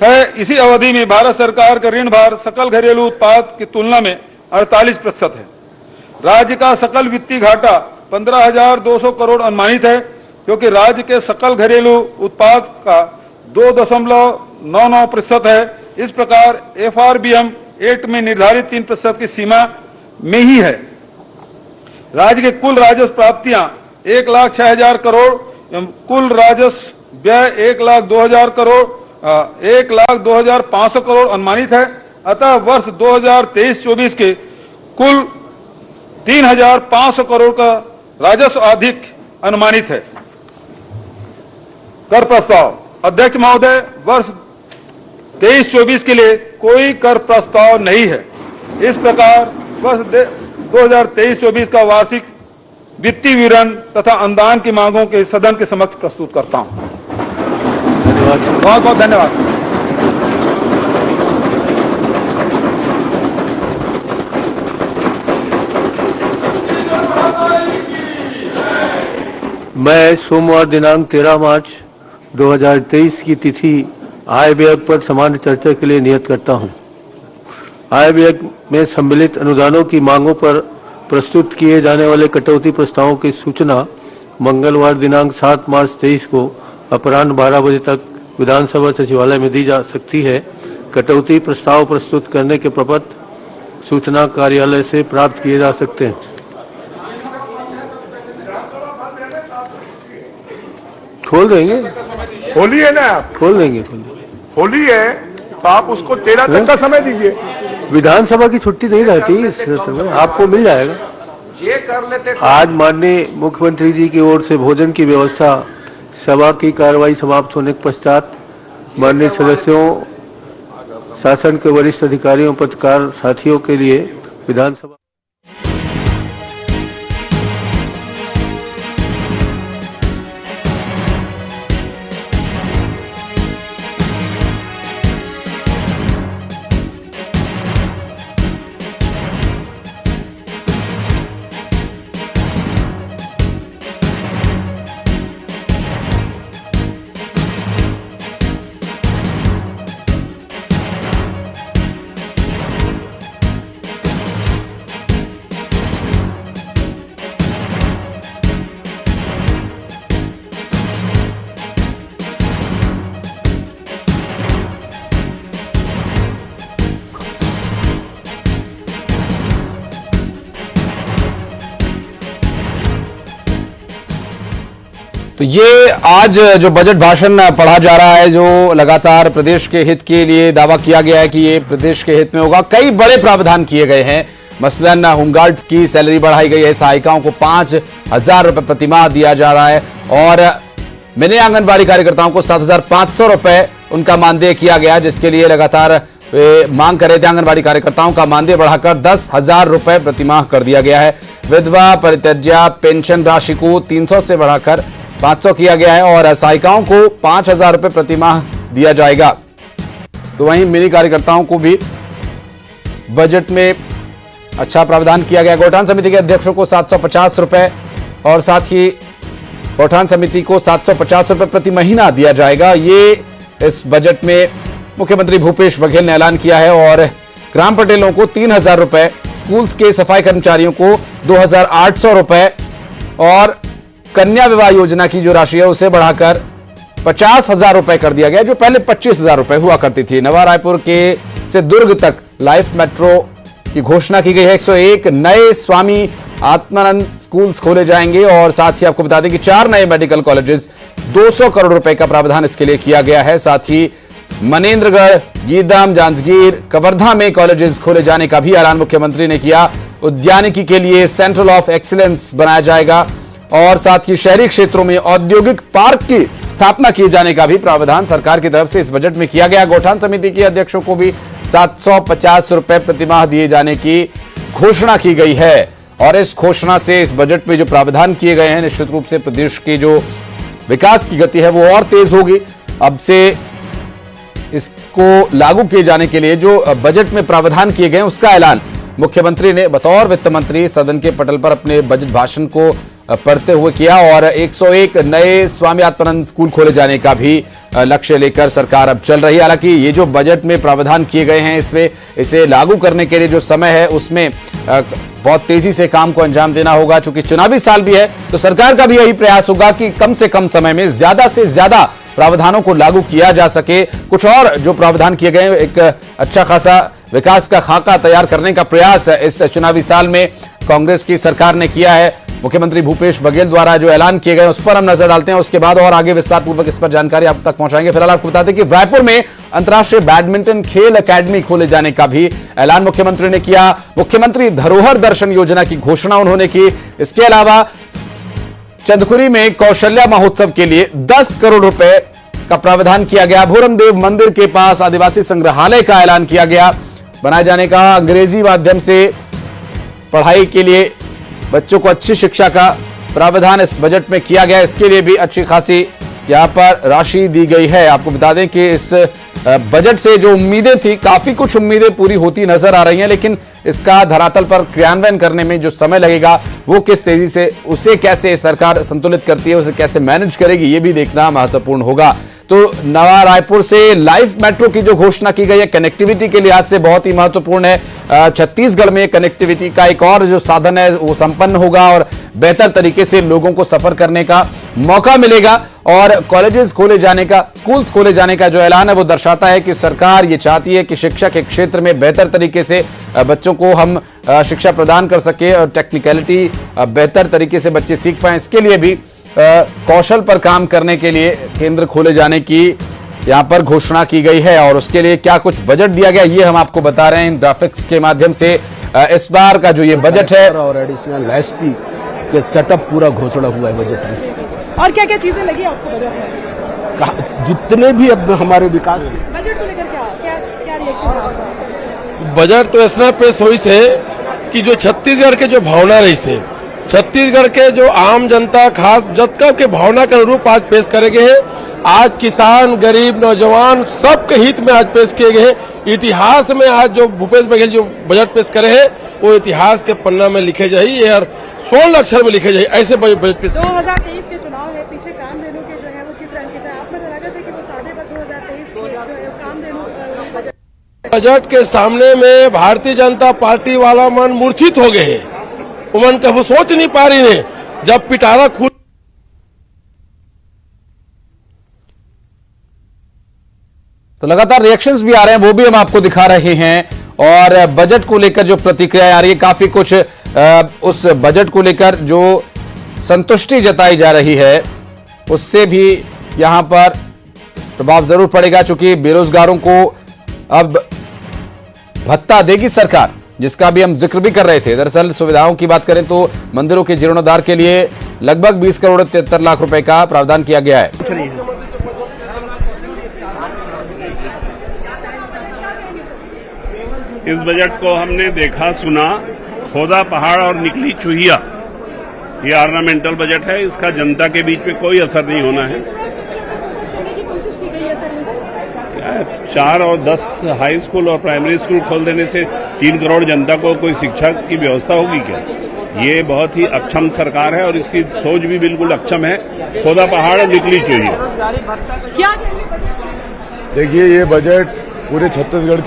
B: है। इसी अवधि में भारत सरकार का ऋण भार सकल घरेलू उत्पाद की तुलना में 48% है। राज्य का सकल वित्तीय घाटा 15,200 करोड़ अनुमानित है, क्योंकि राज्य के सकल घरेलू उत्पाद का 2.99% है। इस प्रकार FRBM एक्ट में निर्धारित 3% की सीमा में ही है। राज्य के कुल राजस्व प्राप्तियां 1,06,000 करोड़ एवं कुल राजस्व व्यय 1,02,000 करोड़ 1,02,500 करोड़ अनुमानित है। अतः वर्ष 2023-24 के कुल 3,500 करोड़ का राजस्व अधिक अनुमानित है। कर प्रस्ताव। अध्यक्ष महोदय, वर्ष 23-24 के लिए कोई कर प्रस्ताव नहीं है। इस प्रकार वर्ष 2023-24 का वार्षिक वित्तीय विवरण तथा अनुदान की मांगों के सदन के समक्ष प्रस्तुत करता हूं। धन्यवाद, बहुत बहुत धन्यवाद।
A: मैं सोमवार दिनांक 13 मार्च 2023 की तिथि आय व्यय पर सामान्य चर्चा के लिए नियत करता हूं। आय व्यय में सम्मिलित अनुदानों की मांगों पर प्रस्तुत किए जाने वाले कटौती प्रस्तावों की सूचना मंगलवार दिनांक 7 मार्च 23 को अपराह्न 12 बजे तक विधानसभा सचिवालय में दी जा सकती है। कटौती प्रस्ताव प्रस्तुत करने के प्रपत्र सूचना कार्यालय से प्राप्त किए जा सकते हैं। खोल देंगे,
C: होली है ना, आप
A: खोल देंगे।
C: होली है तो आप उसको 13 तक का समय दीजिए।
A: विधानसभा की छुट्टी नहीं रहती इस सत्र में, आपको मिल जाएगा।
C: ये कर लेते।
A: आज माननीय मुख्यमंत्री जी की ओर से भोजन की व्यवस्था, सभा की कार्रवाई समाप्त होने के पश्चात माननीय सदस्यों, शासन के वरिष्ठ अधिकारियों, पत्रकार साथियों के लिए विधानसभा
D: तो ये आज जो बजट भाषण पढ़ा जा रहा है, जो लगातार प्रदेश के हित के लिए दावा किया गया है कि ये प्रदेश के हित में होगा। कई बड़े प्रावधान किए गए हैं। मसलन होमगार्ड्स की सैलरी बढ़ाई गई है, सहायिकाओं को 5,000 रुपए प्रतिमाह दिया जा रहा है और मिनी आंगनबाड़ी कार्यकर्ताओं को 7,500 रुपए उनका मानदेय किया गया, जिसके लिए लगातार वे मांग कर रहे थे। आंगनबाड़ी कार्यकर्ताओं का मानदेय बढ़ाकर 10,000 रुपए प्रतिमाह कर दिया गया है। विधवा परित्यज्या पेंशन राशि को 300 से बढ़ाकर 500 किया गया है और सहायिकाओं को 5,000 रुपए प्रतिमाह दिया जाएगा। तो वहीं मिनी कार्यकर्ताओं को भी बजट में अच्छा प्रावधान किया गया। गौठान समिति के अध्यक्षों को 750 रुपए और साथ ही गौठान समिति को 750 रुपए प्रति महीना दिया जाएगा। ये इस बजट में मुख्यमंत्री भूपेश बघेल ने ऐलान किया है। और ग्राम पटेलों को 3,000 रुपए, स्कूल्स के सफाई कर्मचारियों को 2,800 रुपए और कन्या विवाह योजना की जो राशि है उसे बढ़ाकर 50,000 रुपए कर दिया गया, जो पहले 25,000 रुपए हुआ करती थी। नवा रायपुर के से दुर्ग तक लाइफ मेट्रो की घोषणा की गई है। 101 नए स्वामी आत्मानंद स्कूल्स खोले जाएंगे और साथ ही आपको बता दें कि 4 नए मेडिकल कॉलेजेस, 200 करोड़ रुपए का प्रावधान इसके लिए किया गया है। साथ ही मनेन्द्रगढ़, गीदाम, जांजगीर, कवर्धा में कॉलेजेस खोले जाने का भी ऐलान मुख्यमंत्री ने किया। उद्यानिकी के लिए सेंटर ऑफ एक्सीलेंस बनाया जाएगा और साथ ही शहरी क्षेत्रों में औद्योगिक पार्क की स्थापना किए जाने का भी प्रावधान सरकार की तरफ से इस बजट में किया गया। गौठान समिति के अध्यक्षों को भी 750 रुपए प्रतिमाह दिए जाने की घोषणा की गई है। और इस घोषणा से इस बजट में जो प्रावधान किए गए हैं, निश्चित रूप से प्रदेश की जो विकास की गति है वो और तेज होगी। अब से इसको लागू किए जाने के लिए जो बजट में प्रावधान किए गए उसका ऐलान मुख्यमंत्री ने बतौर वित्त मंत्री सदन के पटल पर अपने बजट भाषण को पढ़ते हुए किया। और 101 नए स्वामी आत्मानंद स्कूल खोले जाने का भी लक्ष्य लेकर सरकार अब चल रही है। हालांकि ये जो बजट में प्रावधान किए गए हैं, इसमें इसे लागू करने के लिए जो समय है उसमें बहुत तेजी से काम को अंजाम देना होगा। चूंकि चुनावी साल भी है तो सरकार का भी यही प्रयास होगा कि कम से कम समय में ज्यादा से ज्यादा प्रावधानों को लागू किया जा सके। कुछ और जो प्रावधान किए गए, एक अच्छा खासा विकास का खाका तैयार करने का प्रयास इस चुनावी साल में कांग्रेस की सरकार ने किया है। मुख्यमंत्री भूपेश बघेल द्वारा जो ऐलान किए गए उस पर हम नजर डालते हैं, उसके बाद और आगे विस्तार पूर्वक इस पर जानकारी आप तक पहुंचाएंगे। फिलहाल आपको बता दें कि रायपुर में अंतर्राष्ट्रीय बैडमिंटन खेल अकादमी खोले जाने का भी ऐलान मुख्यमंत्री ने किया। मुख्यमंत्री धरोहर दर्शन योजना की घोषणा उन्होंने की। इसके अलावा चंदखुरी में कौशल्या महोत्सव के लिए 10 करोड़ रुपए का प्रावधान किया गया। भूरमदेव मंदिर के पास आदिवासी संग्रहालय का ऐलान किया गया बनाए जाने का। अंग्रेजी माध्यम से पढ़ाई के लिए बच्चों को अच्छी शिक्षा का प्रावधान इस बजट में किया गया। इसके लिए भी अच्छी खासी यहां पर राशि दी गई है। आपको बता दें कि इस बजट से जो उम्मीदें थी, काफी कुछ उम्मीदें पूरी होती नजर आ रही हैं, लेकिन इसका धरातल पर क्रियान्वयन करने में जो समय लगेगा वो किस तेजी से, उसे कैसे सरकार संतुलित करती है, उसे कैसे मैनेज करेगी, ये भी देखना महत्वपूर्ण होगा। तो नवा रायपुर से लाइफ मेट्रो की जो घोषणा की गई है, कनेक्टिविटी के लिहाज से बहुत ही महत्वपूर्ण है। छत्तीसगढ़ में कनेक्टिविटी का एक और जो साधन है वो संपन्न होगा और बेहतर तरीके से लोगों को सफर करने का मौका मिलेगा। और कॉलेजेस खोले जाने का, स्कूल्स खोले जाने का जो ऐलान है वो दर्शाता है कि सरकार ये चाहती है कि शिक्षा के क्षेत्र में बेहतर तरीके से बच्चों को हम शिक्षा प्रदान कर सके और टेक्निकलिटी बेहतर तरीके से बच्चे सीख पाएं। इसके लिए भी कौशल पर काम करने के लिए केंद्र खोले जाने की यहां पर घोषणा की गई है। और उसके लिए क्या कुछ बजट दिया गया ये हम आपको बता रहे हैं इन ग्राफिक्स के माध्यम से। इस बार का जो ये बजट है
E: और एडिशनल एसपी के सेटअप पूरा घोषणा हुआ है बजट में।
F: और क्या क्या चीजें लगी आपको बजट में?
E: जितने भी अब हमारे विकास
F: बजट को लेकर क्या रिएक्शन रहा?
G: बजट तो ऐसा पेश हुई से कि जो छत्तीसगढ़ के जो भावना रही से, छत्तीसगढ़ के जो आम जनता खास जनता के भावना के अनुरूप आज पेश करे गए हैं। आज किसान, गरीब, नौजवान सबके हित में आज पेश किए गए हैं। इतिहास में आज जो भूपेश बघेल जो बजट पेश करे हैं वो इतिहास के पन्ना में लिखे जाइए और स्वर्ण अक्षर में लिखे जाइए, ऐसे बजट पेश।
F: 2023 के चुनाव है, पीछे कामधेनु के जो है वो चित्र अंकित है। आप मुझे लगा था कि वो सादे पर 2023 जो है कामधेनु
G: बजट के सामने में भारतीय जनता पार्टी वाला मन मूर्छित हो गए हैं। मन कभी सोच नहीं पा रही ने जब पिटारा खुद।
D: तो लगातार रिएक्शंस भी आ रहे हैं, वो भी हम आपको दिखा रहे हैं। और बजट को लेकर जो प्रतिक्रिया आ रही है, काफी कुछ उस बजट को लेकर जो संतुष्टि जताई जा रही है उससे भी यहां पर प्रभाव जरूर पड़ेगा। चूंकि बेरोजगारों को अब भत्ता देगी सरकार, जिसका भी हम जिक्र भी कर रहे थे। दरअसल सुविधाओं की बात करें तो मंदिरों के जीर्णोद्धार के लिए लगभग 20 करोड़ 73 लाख रुपए का प्रावधान किया गया है।
H: इस बजट को हमने देखा सुना, खोदा पहाड़ और निकली चूहिया, ये ऑर्नामेंटल बजट है। इसका जनता के बीच में कोई असर नहीं होना है। 4 और 10 हाई स्कूल और प्राइमरी स्कूल खोल देने से 3 करोड़ जनता को कोई शिक्षा की व्यवस्था होगी क्या? ये बहुत ही अक्षम सरकार है और इसकी सोच भी बिल्कुल अक्षम है। खोदा पहाड़ और निकली चूहिया।
F: क्या
I: देखिए, ये बजट पूरे छत्तीसगढ़ के